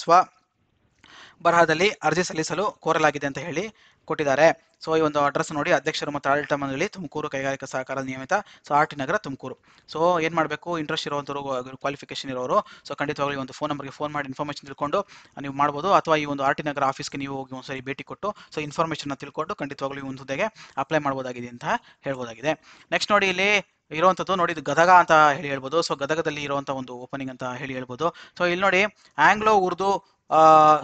ಬರಹದಲ್ಲಿ ಅರ್ಜಿ ಸಲ್ಲಿಸಲು ಕೋರಲಾಗಿದೆ ಅಂತ ಹೇಳಿ ಕೊಟ್ಟಿದ್ದಾರೆ. ಸೊ ಈ ಒಂದು ಅಡ್ರೆಸ್ ನೋಡಿ, ಅಧ್ಯಕ್ಷರು ಮತ್ತು ಆಡಳಿತ ಮಂಡಳಿ ತುಮಕೂರು ಕೈಗಾರಿಕಾ ಸಹಕಾರ ನಿಯಮಿತ, ಸೊ RT ನಗರ ತುಮಕೂರು. ಸೊ ಏನು ಮಾಡಬೇಕು, ಇಂಟ್ರೆಸ್ಟ್ ಇರುವಂಥವ್ರು, ಕ್ವಾಲಿಫಿಕೇಶನ್ ಇರೋರು ಸೊ ಖಂಡಿತವಾಗ್ಲೂ ಈ ಒಂದು ಫೋನ್ ನಂಬರ್ಗೆ ಫೋನ್ ಮಾಡಿ ಇನ್ಫಾರ್ಮೇಷನ್ ತಿಳ್ಕೊಂಡು ನೀವು ಮಾಡ್ಬೋದು. ಅಥವಾ ಈ ಒಂದು RT ನಗರ ಆಫೀಸ್ಗೆ ನೀವು ಹೋಗಿ ಒಂದ್ಸರಿ ಭೇಟಿ ಕೊಟ್ಟು ಸೊ ಇನ್ಫಾರ್ಮೇಷನ್ನ ತಿಳ್ಕೊಂಡು ಖಂಡಿತವಾಗ್ಲೂ ಈ ಒಂದು ಹುದ್ದೆಗೆ ಅಪ್ಲೈ ಮಾಡ್ಬೋದಾಗಿದೆ ಅಂತ ಹೇಳ್ಬೋದಾಗಿದೆ. ನೆಕ್ಸ್ಟ್ ನೋಡಿ ಇಲ್ಲಿ ಇರುವಂಥದ್ದು ನೋಡಿ, ಇದು ಗದಗ ಅಂತ ಹೇಳಿ ಹೇಳ್ಬೋದು. ಸೊ ಗದಗದಲ್ಲಿ ಇರುವಂಥ ಒಂದು ಓಪನಿಂಗ್ ಅಂತ ಹೇಳಿ ಹೇಳ್ಬೋದು. ಸೊ ಇಲ್ಲಿ ನೋಡಿ ಆಂಗ್ಲೋ ಉರ್ದು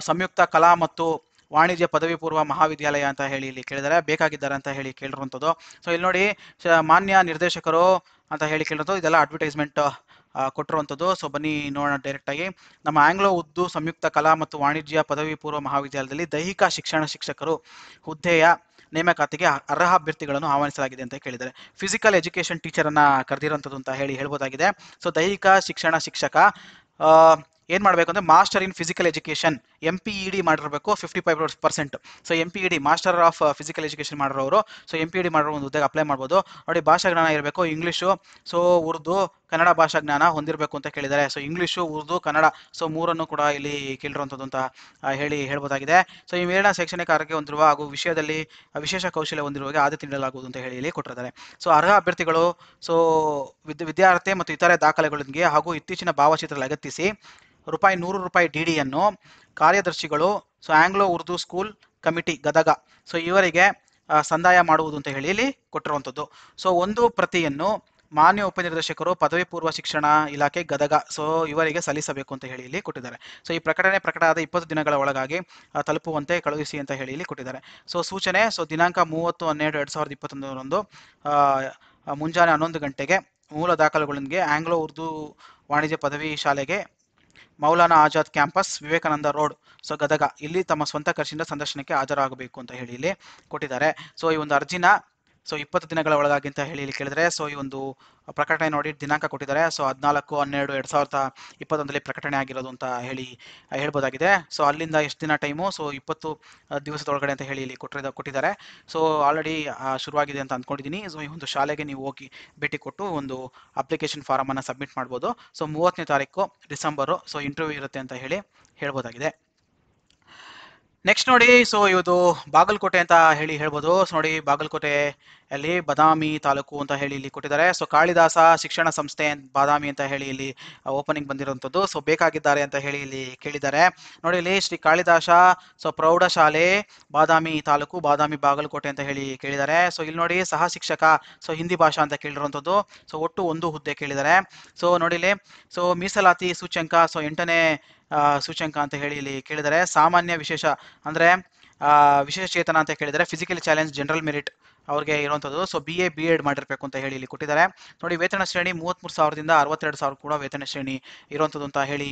ಸಂಯುಕ್ತ ಕಲಾ ಮತ್ತು ವಾಣಿಜ್ಯ ಪದವಿ ಪೂರ್ವ ಮಹಾವಿದ್ಯಾಲಯ ಅಂತ ಹೇಳಿ ಇಲ್ಲಿ ಕೇಳಿದ್ದಾರೆ, ಬೇಕಾಗಿದ್ದಾರೆ ಅಂತ ಹೇಳಿ ಕೇಳಿರುವಂಥದ್ದು. ಸೊ ಇಲ್ಲಿ ನೋಡಿ ಮಾನ್ಯ ನಿರ್ದೇಶಕರು ಅಂತ ಹೇಳಿ ಕೇಳಿರೋದು, ಇದೆಲ್ಲ ಅಡ್ವರ್ಟೈಸ್ಮೆಂಟ್ ಕೊಟ್ಟಿರುವಂಥದ್ದು. ಸೊ ಬನ್ನಿ ನೋಡೋಣ ಡೈರೆಕ್ಟ್ ಆಗಿ. ನಮ್ಮ ಆಂಗ್ಲೋ ಉರ್ದು ಸಂಯುಕ್ತ ಕಲಾ ಮತ್ತು ವಾಣಿಜ್ಯ ಪದವಿ ಪೂರ್ವ ಮಹಾವಿದ್ಯಾಲಯದಲ್ಲಿ ದೈಹಿಕ ಶಿಕ್ಷಣ ಶಿಕ್ಷಕರು ಹುದ್ದೆಯ ನೇಮಕಾತಿಗೆ ಅರ್ಹ ಅಭ್ಯರ್ಥಿಗಳನ್ನು ಆಹ್ವಾನಿಸಲಾಗಿದೆ ಅಂತ ಕೇಳಿದ್ದಾರೆ. ಫಿಸಿಕಲ್ ಎಜುಕೇಷನ್ ಟೀಚರ್ ಅನ್ನ ಕರೆದಿರುವಂಥದ್ದು ಅಂತ ಹೇಳಿ ಹೇಳ್ಬೋದಾಗಿದೆ. ಸೊ ದೈಹಿಕ ಶಿಕ್ಷಣ ಶಿಕ್ಷಕ ಏನು ಮಾಡಬೇಕು ಅಂದರೆ master in physical education MPED ಮಾಡಿರಬೇಕು 55%. So MPED master of physical education ಮಾಡಿರೋರು ಸೊ MPED ಮಾಡಿರೋ ಒಂದು ಹುದ್ದೆಗೆ ಅಪ್ಲೈ ಮಾಡ್ಬೋದು. ನೋಡಿ ಭಾಷಾ ಜ್ಞಾನ ಇರಬೇಕು, ಇಂಗ್ಲೀಷು, ಸೊ ಉರ್ದು, ಕನ್ನಡ ಭಾಷಾ ಜ್ಞಾನ ಹೊಂದಿರಬೇಕು ಅಂತ ಕೇಳಿದ್ದಾರೆ. So English, Urdu, Kannada so ಮೂರನ್ನು ಕೂಡ ಇಲ್ಲಿ ಕೇಳಿರುವಂಥದ್ದು ಅಂತ ಹೇಳ್ಬೋದಾಗಿದೆ. ಸೊ ಈ ಮೇಲಿನ ಶೈಕ್ಷಣಿಕ ಆರೋಗ್ಯ ಹೊಂದಿರುವ ಹಾಗೂ ವಿಷಯದಲ್ಲಿ ವಿಶೇಷ ಕೌಶಲ್ಯ ಹೊಂದಿರುವವರಿಗೆ ಆದ್ಯತೆ ನೀಡಲಾಗುವುದು ಅಂತ ಹೇಳಿ ಇಲ್ಲಿ ಕೊಟ್ಟಿದ್ದಾರೆ. ಸೊ ಅರ್ಹ ಅಭ್ಯರ್ಥಿಗಳು ಸೊ ವಿದ್ಯಾರ್ಥಿ ಮತ್ತು ಇತರೆ ದಾಖಲೆಗಳೊಂದಿಗೆ ಹಾಗೂ ಇತ್ತೀಚಿನ ಭಾವಚಿತ್ರ ಲಗತ್ತಿಸಿ ₹100 DD ಯನ್ನು ಕಾರ್ಯದರ್ಶಿಗಳು so Anglo Urdu school committee Gadag so ಇವರಿಗೆ ಸಂದಾಯ ಮಾಡುವುದು ಅಂತ ಹೇಳಿ ಇಲ್ಲಿ ಕೊಟ್ಟಿರುವಂಥದ್ದು. ಸೊ ಒಂದು ಪ್ರತಿಯನ್ನು ಮಾನ್ಯ ಉಪನಿರ್ದೇಶಕರು ಪದವಿ ಪೂರ್ವ ಶಿಕ್ಷಣ ಇಲಾಖೆ ಗದಗ ಸೊ ಇವರಿಗೆ ಸಲ್ಲಿಸಬೇಕು ಅಂತ ಹೇಳಿ ಇಲ್ಲಿ ಕೊಟ್ಟಿದ್ದಾರೆ. ಸೊ ಈ ಪ್ರಕಟಣೆ ಪ್ರಕಟವಾದ 20 ದಿನಗಳ ಒಳಗಾಗಿ ತಲುಪುವಂತೆ ಕಳುಹಿಸಿ ಅಂತ ಹೇಳಿ ಇಲ್ಲಿ ಕೊಟ್ಟಿದ್ದಾರೆ. ಸೊ ಸೂಚನೆ, ಸೊ ದಿನಾಂಕ 30/12/2021 ಮುಂಜಾನೆ 11 ಗಂಟೆಗೆ ಮೂಲ ದಾಖಲೆಗಳೊಂದಿಗೆ ಆಂಗ್ಲೋ ಉರ್ದು ವಾಣಿಜ್ಯ ಪದವಿ ಶಾಲೆಗೆ Maulana Azad campus, Vivekananda road, so Gadag ಇಲ್ಲಿ ತಮ್ಮ ಸ್ವಂತ ಖರ್ಚಿನಿಂದ ಸಂದರ್ಶನಕ್ಕೆ ಹಾಜರಾಗಬೇಕು ಅಂತ ಹೇಳಿ ಇಲ್ಲಿ ಕೊಟ್ಟಿದ್ದಾರೆ. ಸೊ ಈ ಒಂದು ಅರ್ಜಿನ ಸೊ 20 ದಿನಗಳ ಒಳಗಾಗಿ ಅಂತ ಹೇಳಿ ಇಲ್ಲಿ ಕೇಳಿದರೆ, ಸೊ ಈ ಒಂದು ಪ್ರಕಟಣೆ ನೋಡಿ ದಿನಾಂಕ ಕೊಟ್ಟಿದ್ದಾರೆ. ಸೊ 14/12/2021 ಪ್ರಕಟಣೆ ಆಗಿರೋದು ಅಂತ ಹೇಳಿ ಹೇಳ್ಬೋದಾಗಿದೆ. ಸೊ ಅಲ್ಲಿಂದ ಎಷ್ಟು ದಿನ ಟೈಮು, ಸೊ 20 ದಿವಸದೊಳಗಡೆ ಅಂತ ಹೇಳಿ ಇಲ್ಲಿ ಕೊಟ್ಟಿದ್ದಾರೆ. ಸೊ ಆಲ್ರೆಡಿ ಶುರುವಾಗಿದೆ ಅಂತ ಅಂದ್ಕೊಂಡಿದ್ದೀನಿ. ಸೊ ಈ ಒಂದು ಶಾಲೆಗೆ ನೀವು ಹೋಗಿ ಭೇಟಿ ಕೊಟ್ಟು ಒಂದು ಅಪ್ಲಿಕೇಶನ್ ಫಾರಮ್ ಅನ್ನು ಸಬ್ಮಿಟ್ ಮಾಡ್ಬೋದು. ಸೊ 30ನೇ ತಾರೀಕು ಡಿಸೆಂಬರು ಸೊ ಇಂಟರ್ವ್ಯೂ ಇರುತ್ತೆ ಅಂತ ಹೇಳಿ ಹೇಳ್ಬೋದಾಗಿದೆ. ನೆಕ್ಸ್ಟ್ ನೋಡಿ, ಸೊ ಇದು ಬಾಗಲಕೋಟೆ ಅಂತ ಹೇಳಿ ಹೇಳ್ಬೋದು. ಸೊ ನೋಡಿ ಬಾಗಲಕೋಟೆಯಲ್ಲಿ ಬಾದಾಮಿ ತಾಲೂಕು ಅಂತ ಹೇಳಿ ಇಲ್ಲಿ ಕೊಟ್ಟಿದ್ದಾರೆ. ಸೊ ಕಾಳಿದಾಸ ಶಿಕ್ಷಣ ಸಂಸ್ಥೆ ಬಾದಾಮಿ ಅಂತ ಹೇಳಿ ಇಲ್ಲಿ ಓಪನಿಂಗ್ ಬಂದಿರುವಂಥದ್ದು. ಸೊ ಬೇಕಾಗಿದ್ದಾರೆ ಅಂತ ಹೇಳಿ ಇಲ್ಲಿ ಕೇಳಿದ್ದಾರೆ. ನೋಡಿ ಇಲ್ಲಿ ಶ್ರೀ ಕಾಳಿದಾಸ ಸೊ ಪ್ರೌಢಶಾಲೆ ಬಾದಾಮಿ ತಾಲೂಕು ಬಾದಾಮಿ ಬಾಗಲಕೋಟೆ ಅಂತ ಹೇಳಿ ಕೇಳಿದ್ದಾರೆ. ಸೊ ಇಲ್ಲಿ ನೋಡಿ ಸಹ ಶಿಕ್ಷಕ ಸೊ ಹಿಂದಿ ಭಾಷಾ ಅಂತ ಕೇಳಿರುವಂಥದ್ದು. ಸೊ ಒಟ್ಟು 1 ಹುದ್ದೆ ಕೇಳಿದ್ದಾರೆ. ಸೊ ನೋಡಿ ಇಲ್ಲಿ ಸೊ ಮೀಸಲಾತಿ ಸೂಚ್ಯಂಕ ಸೊ 8ನೇ ಸೂಚ್ಯಂಕ ಅಂತ ಹೇಳಿ ಇಲ್ಲಿ ಕೇಳಿದರೆ. ಸಾಮಾನ್ಯ ವಿಶೇಷ ಅಂದರೆ ವಿಶೇಷ ಚೇತನ ಅಂತ ಕೇಳಿದರೆ. ಫಿಸಿಕಲಿ ಚಾಲೆಂಜ್ ಜನರಲ್ ಮೆರಿಟ್ ಅವ್ರಿಗೆ ಇರುವಂಥದ್ದು. ಸೊ BA B.Ed ಮಾಡಿರಬೇಕು ಅಂತ ಹೇಳಿ ಇಲ್ಲಿ ಕೊಟ್ಟಿದ್ದಾರೆ. ನೋಡಿ ವೇತನ ಶ್ರೇಣಿ 33,000ದಿಂದ 62,000 ಕೂಡ ವೇತನ ಶ್ರೇಣಿ ಇರುವಂಥದ್ದು ಅಂತ ಹೇಳಿ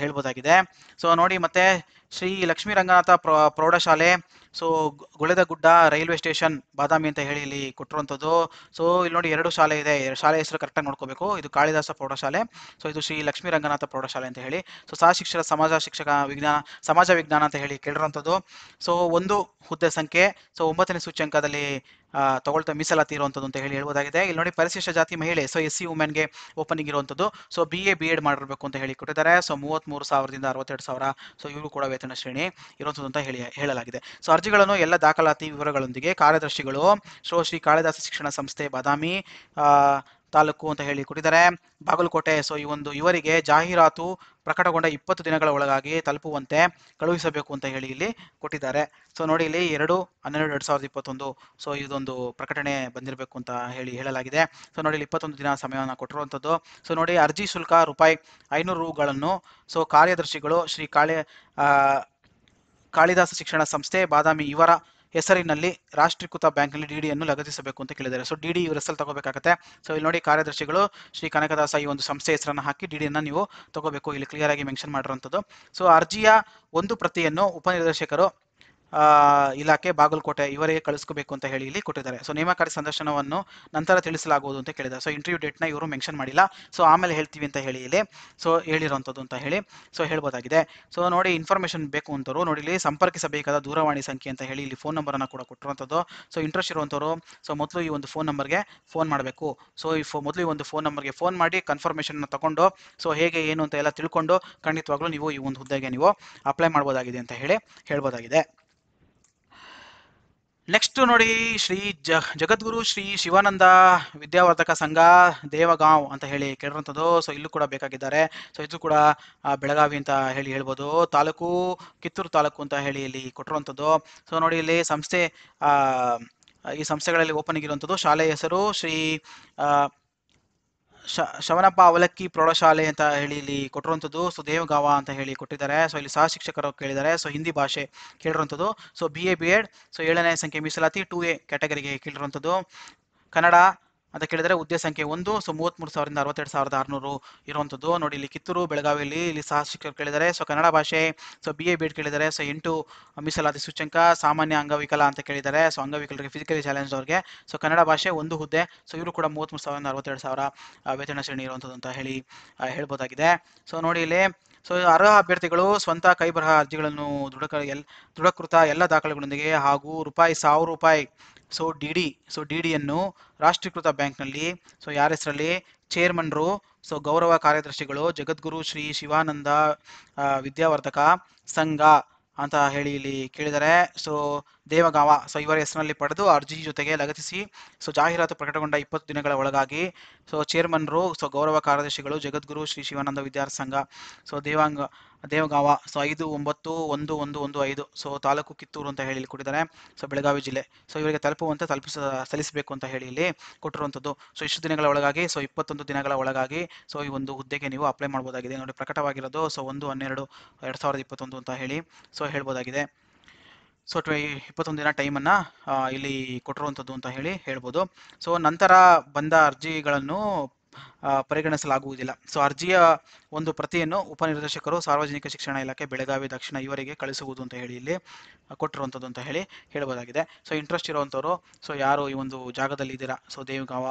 ಹೇಳ್ಬೋದಾಗಿದೆ. ಸೊ ನೋಡಿ ಮತ್ತೆ ಶ್ರೀ ಲಕ್ಷ್ಮೀ ರಂಗನಾಥ ಪ್ರೌಢಶಾಲೆ ಸೊ ಗುಳೆದಗುಡ್ಡ ರೈಲ್ವೆ ಸ್ಟೇಷನ್ ಬಾದಾಮಿ ಅಂತ ಹೇಳಿ ಇಲ್ಲಿ ಕೊಟ್ಟಿರುವಂಥದ್ದು. ಸೊ ಇಲ್ಲಿ ನೋಡಿ 2 ಶಾಲೆ ಇದೆ. ಶಾಲೆ ಹೆಸರು ಕರೆಕ್ಟಾಗಿ ನೋಡ್ಕೋಬೇಕು. ಇದು ಕಾಳಿದಾಸ ಪ್ರೌಢಶಾಲೆ, ಸೊ ಇದು ಶ್ರೀ ಲಕ್ಷ್ಮೀ ರಂಗನಾಥ ಪ್ರೌಢಶಾಲೆ ಅಂತ ಹೇಳಿ. ಸೊ ಸಹ ಶಿಕ್ಷಣ ಸಮಾಜ ವಿಜ್ಞಾನ ಅಂತ ಹೇಳಿ ಕೇಳಿರುವಂಥದ್ದು. ಸೊ 1 ಹುದ್ದೆ ಸಂಖ್ಯೆ ಸೊ 9ನೇ ಸೂಚ್ಯಂಕದಲ್ಲಿ ತಗೊಳ್ತಾ ಮೀಸಲಾತಿ ಇರುವಂಥದ್ದು ಅಂತ ಹೇಳಿ ಹೇಳ್ಬೋದಾಗಿದೆ. ಇಲ್ಲಿ ನೋಡಿ ಪರಿಶಿಷ್ಟ ಜಾತಿ ಮಹಿಳೆ ಸೊ SC ವುಮೆನ್ಗೆ ಓಪನಿಂಗ್ ಇರುವಂಥದ್ದು. ಸೊ BA B.Ed ಮಾಡಿರಬೇಕು ಅಂತ ಹೇಳಿ ಕೊಟ್ಟಿದ್ದಾರೆ. ಸೊ 33,000ದಿಂದ 62,000 ಸೊ ಇವರು ಕೂಡ ವೇತನ ಶ್ರೇಣಿ ಇರುವಂಥದ್ದು ಅಂತ ಹೇಳಲಾಗಿದೆ. ಸೊ ಅರ್ಜಿಗಳನ್ನು ಎಲ್ಲ ದಾಖಲಾತಿ ವಿವರಗಳೊಂದಿಗೆ ಕಾರ್ಯದರ್ಶಿಗಳು ಶ್ರೀ ಕಾಳಿದಾಸ ಶಿಕ್ಷಣ ಸಂಸ್ಥೆ ಬಾದಾಮಿ ತಾಲೂಕು ಅಂತ ಹೇಳಿ ಕೊಟ್ಟಿದ್ದಾರೆ ಬಾಗಲಕೋಟೆ. ಸೊ ಇವರಿಗೆ ಜಾಹೀರಾತು ಪ್ರಕಟಗೊಂಡ 20 ದಿನಗಳ ಒಳಗಾಗಿ ತಲುಪುವಂತೆ ಕಳುಹಿಸಬೇಕು ಅಂತ ಹೇಳಿ ಇಲ್ಲಿ ಕೊಟ್ಟಿದ್ದಾರೆ. ಸೊ ನೋಡಿ ಇಲ್ಲಿ 2/12/2021 ಸೊ ಇದೊಂದು ಪ್ರಕಟಣೆ ಬಂದಿರಬೇಕು ಅಂತ ಹೇಳಲಾಗಿದೆ. ಸೊ ನೋಡಿ ಇಲ್ಲಿ 21 ದಿನ ಸಮಯವನ್ನು ಕೊಟ್ಟಿರುವಂಥದ್ದು. ಸೊ ನೋಡಿ ಅರ್ಜಿ ಶುಲ್ಕ ₹500 ಸೊ ಕಾರ್ಯದರ್ಶಿಗಳು ಶ್ರೀ ಕಾಳಿದಾಸ ಶಿಕ್ಷಣ ಸಂಸ್ಥೆ ಬಾದಾಮಿ ಇವರ ಹೆಸರಿನಲ್ಲಿ ರಾಷ್ಟ್ರೀಕೃತ ಬ್ಯಾಂಕ್ನಲ್ಲಿ DDಯನ್ನು ಲಗತ್ತಿಸಬೇಕು ಅಂತ ಕೇಳಿದ್ದಾರೆ. ಸೊ DD ಇವ್ರ ಹೆಸರು ತಗೋಬೇಕಾಗತ್ತೆ. ಸೊ ಇಲ್ಲಿ ನೋಡಿ ಕಾರ್ಯದರ್ಶಿಗಳು ಶ್ರೀ ಕನಕದಾಸ ಈ ಒಂದು ಸಂಸ್ಥೆ ಹೆಸರನ್ನು ಹಾಕಿ DDಯನ್ನು ನೀವು ತಗೋಬೇಕು. ಇಲ್ಲಿ ಕ್ಲಿಯರ್ ಆಗಿ ಮೆನ್ಷನ್ ಮಾಡಿರುವಂಥದ್ದು. ಸೊ ಅರ್ಜಿಯ 1 ಪ್ರತಿಯನ್ನು ಉಪನಿರ್ದೇಶಕರು ಇಲಾಖೆ ಬಾಗಲಕೋಟೆ ಇವರಿಗೆ ಕಳಿಸ್ಕೋಬೇಕು ಅಂತ ಹೇಳಿ ಇಲ್ಲಿ ಕೊಟ್ಟಿದ್ದಾರೆ. ಸೊ ನೇಮಕಾತಿ ಸಂದರ್ಶನವನ್ನು ನಂತರ ತಿಳಿಸಲಾಗುವುದು ಅಂತ ಕೇಳಿದ್ದಾರೆ. ಸೊ ಇಂಟರ್ವ್ಯೂ ಡೇಟ್ನ ಇವರು ಮೆನ್ಷನ್ ಮಾಡಿಲ್ಲ. ಸೊ ಆಮೇಲೆ ಹೇಳ್ತೀವಿ ಅಂತ ಹೇಳಿ ಇಲ್ಲಿ ಸೊ ಹೇಳಿರುವಂಥದ್ದು ಅಂತ ಹೇಳಿ ಸೊ ಹೇಳ್ಬೋದಾಗಿದೆ. ಸೊ ನೋಡಿ ಇನ್ಫಾರ್ಮೇಷನ್ ಬೇಕು ಅಂತವರು ನೋಡಿ ಇಲ್ಲಿ ಸಂಪರ್ಕಿಸಬೇಕಾದ ದೂರವಾಣಿ ಸಂಖ್ಯೆ ಅಂತ ಹೇಳಿ ಇಲ್ಲಿ ಫೋನ್ ನಂಬರನ್ನು ಕೂಡ ಕೊಟ್ಟಿರುವಂಥದ್ದು. ಸೊ ಇಂಟ್ರೆಸ್ಟ್ ಇರುವಂಥವ್ರು ಸೊ ಮೊದಲು ಈ ಒಂದು ಫೋನ್ ನಂಬರ್ಗೆ ಫೋನ್ ಮಾಡಬೇಕು. ಸೊ ಮೊದಲು ಈ ಒಂದು ಫೋನ್ ನಂಬರ್ಗೆ ಫೋನ್ ಮಾಡಿ ಕನ್ಫರ್ಮೇಷನ್ನ ತಗೊಂಡು ಸೊ ಹೇಗೆ ಏನು ಅಂತ ಎಲ್ಲ ತಿಳ್ಕೊಂಡು ಖಂಡಿತವಾಗ್ಲೂ ನೀವು ಈ ಒಂದು ಹುದ್ದೆಗೆ ನೀವು ಅಪ್ಲೈ ಮಾಡ್ಬೋದಾಗಿದೆ ಅಂತ ಹೇಳಿ ಹೇಳ್ಬೋದಾಗಿದೆ. ನೆಕ್ಸ್ಟ್ ನೋಡಿ ಶ್ರೀ ಜಗದ್ಗುರು ಶ್ರೀ ಶಿವಾನಂದ ವಿದ್ಯಾವರ್ಧಕ ಸಂಘ ದೇವಗಾಂವ್ ಅಂತ ಹೇಳಿ ಕೇಳಿರುವಂಥದ್ದು. ಸೊ ಇಲ್ಲೂ ಕೂಡ ಬೇಕಾಗಿದ್ದಾರೆ. ಸೊ ಇದು ಕೂಡ ಬೆಳಗಾವಿ ಅಂತ ಹೇಳ್ಬೋದು. ತಾಲೂಕು ಕಿತ್ತೂರು ತಾಲೂಕು ಅಂತ ಹೇಳಿ ಇಲ್ಲಿ ಕೊಟ್ಟಿರುವಂಥದ್ದು. ಸೊ ನೋಡಿ ಇಲ್ಲಿ ಸಂಸ್ಥೆ ಈ ಸಂಸ್ಥೆಗಳಲ್ಲಿ ಓಪನಿಂಗ್ ಇರುವಂಥದ್ದು. ಶಾಲೆಯ ಹೆಸರು ಶ್ರೀ ಶವನಪ್ಪ ಅವಲಕ್ಕಿ ಪ್ರೌಢಶಾಲೆ ಅಂತ ಹೇಳಿ ಇಲ್ಲಿ ಕೊಟ್ಟಿರುವಂಥದ್ದು. ಸೊ ದೇವಗಾವ ಅಂತ ಹೇಳಿ ಕೊಟ್ಟಿದ್ದಾರೆ. ಸೊ ಇಲ್ಲಿ ಸಹ ಶಿಕ್ಷಕರು ಕೇಳಿದ್ದಾರೆ. ಸೊ ಹಿಂದಿ ಭಾಷೆ ಕೇಳಿರುವಂಥದ್ದು. ಸೊ BA B.Ed ಸೊ 7ನೇ ಸಂಖ್ಯೆ ಮೀಸಲಾತಿ 2A ಕ್ಯಾಟಗರಿಗೆ ಕೇಳಿರುವಂಥದ್ದು. ಕನ್ನಡ ಅಂತ ಕೇಳಿದರೆ ಹುದ್ದೆ ಸಂಖ್ಯೆ 1 ಸೊ 33,000ರಿಂದ 62,600 ಇರುವಂಥದ್ದು. ನೋಡಿ ಇಲ್ಲಿ ಕಿತ್ತೂರು ಬೆಳಗಾವಿಯಲ್ಲಿ ಇಲ್ಲಿ ಸಹ ಶಿಕ್ಷಕರು ಕೇಳಿದ್ದಾರೆ. ಸೊ ಕನ್ನಡ ಭಾಷೆ ಸೊ BA B.Ed ಕೇಳಿದ್ದಾರೆ. ಸೊ 8 ಮೀಸಲಾತಿ ಸೂಚ್ಯಂಕ ಸಾಮಾನ್ಯ ಅಂಗವಿಕಲ ಅಂತ ಕೇಳಿದ್ದಾರೆ. ಸೊ ಅಂಗವಿಕಲರಿಗೆ ಫಿಸಿಕಲಿ ಚಾಲೆಂಜ್ ಅವ್ರಿಗೆ ಸೊ ಕನ್ನಡ ಭಾಷೆ 1 ಹುದ್ದೆ. ಸೊ ಇವರು ಕೂಡ 33,000ರಿಂದ 62,000 ವೇತನ ಶ್ರೇಣಿ ಇರುವಂಥದ್ದು ಅಂತ ಹೇಳಿ ಹೇಳ್ಬೋದಾಗಿದೆ. ಸೊ ನೋಡಿ ಇಲ್ಲಿ ಸೊ ಅರ್ಹ ಅಭ್ಯರ್ಥಿಗಳು ಸ್ವಂತ ಕೈಬರಹ ಅರ್ಜಿಗಳನ್ನು ದೃಢಕೃತ ಎಲ್ಲ ದಾಖಲೆಗಳೊಂದಿಗೆ ಹಾಗೂ ₹1,000 ಸೊ DDಯನ್ನು ರಾಷ್ಟ್ರೀಕೃತ ಬ್ಯಾಂಕ್ನಲ್ಲಿ ಸೊ ಯಾರ ಹೆಸರಲ್ಲಿ ಚೇರ್ಮನ್ರು ಸೊ ಗೌರವ ಕಾರ್ಯದರ್ಶಿಗಳು ಜಗದ್ಗುರು ಶ್ರೀ ಶಿವಾನಂದ ವಿದ್ಯಾವರ್ಧಕ ಸಂಘ ಅಂತ ಹೇಳಿ ಇಲ್ಲಿ ಕೇಳಿದರೆ. ಸೊ ದೇವಗಾವ ಸೊ ಇವರ ಹೆಸರಿನಲ್ಲಿ ಪಡೆದು ಅರ್ಜಿ ಜೊತೆಗೆ ಲಗತ್ತಿಸಿ ಸೊ ಜಾಹೀರಾತು ಪ್ರಕಟಗೊಂಡ 20 ದಿನಗಳ ಒಳಗಾಗಿ ಸೊ ಚೇರ್ಮನ್ರು ಸೊ ಗೌರವ ಕಾರ್ಯದರ್ಶಿಗಳು ಜಗದ್ಗುರು ಶ್ರೀ ಶಿವಾನಂದ ವಿದ್ಯಾರ್ಥಿ ಸಂಘ so Devgaon so 5911115 so taluk Kittur ಅಂತ ಹೇಳಿ ಕೊಟ್ಟಿದ್ದಾರೆ. ಸೊ ಬೆಳಗಾವಿ ಜಿಲ್ಲೆ. ಸೊ ಇವರಿಗೆ ಸಲ್ಲಿಸಬೇಕು ಅಂತ ಹೇಳಿ ಇಲ್ಲಿ ಕೊಟ್ಟಿರುವಂಥದ್ದು. ಸೊ ಇಷ್ಟು ದಿನಗಳ ಒಳಗಾಗಿ ಸೊ 21 ದಿನಗಳ ಒಳಗಾಗಿ ಸೊ ಈ ಒಂದು ಹುದ್ದೆಗೆ ನೀವು ಅಪ್ಲೈ ಮಾಡ್ಬೋದಾಗಿದೆ. ನೋಡಿ ಪ್ರಕಟವಾಗಿರೋದು ಸೊ 1/12/2021 ಅಂತ ಹೇಳಿ ಸೊ ಹೇಳ್ಬೋದಾಗಿದೆ. ಸೊ 21 ದಿನ ಟೈಮನ್ನು ಇಲ್ಲಿ ಕೊಟ್ಟಿರುವಂಥದ್ದು ಅಂತ ಹೇಳಿ ಹೇಳ್ಬೋದು. ಸೊ ನಂತರ ಬಂದ ಅರ್ಜಿಗಳನ್ನು ಪರಿಗಣಿಸಲಾಗುವುದಿಲ್ಲ. ಸೊ ಅರ್ಜಿಯ ಒಂದು ಪ್ರತಿಯನ್ನು ಉಪನಿರ್ದೇಶಕರು ಸಾರ್ವಜನಿಕ ಶಿಕ್ಷಣ ಇಲಾಖೆ ಬೆಳಗಾವಿ ದಕ್ಷಿಣ ಇವರಿಗೆ ಕಳಿಸುವುದು ಅಂತ ಹೇಳಿ ಇಲ್ಲಿ ಕೊಟ್ಟಿರುವಂಥದ್ದು ಅಂತ ಹೇಳಿ ಹೇಳ್ಬೋದಾಗಿದೆ. ಸೊ ಇಂಟ್ರೆಸ್ಟ್ ಇರುವಂಥವ್ರು, ಸೊ ಯಾರು ಈ ಒಂದು ಜಾಗದಲ್ಲಿ ಇದ್ದೀರಾ, ಸೊ ದೇವಗಾವ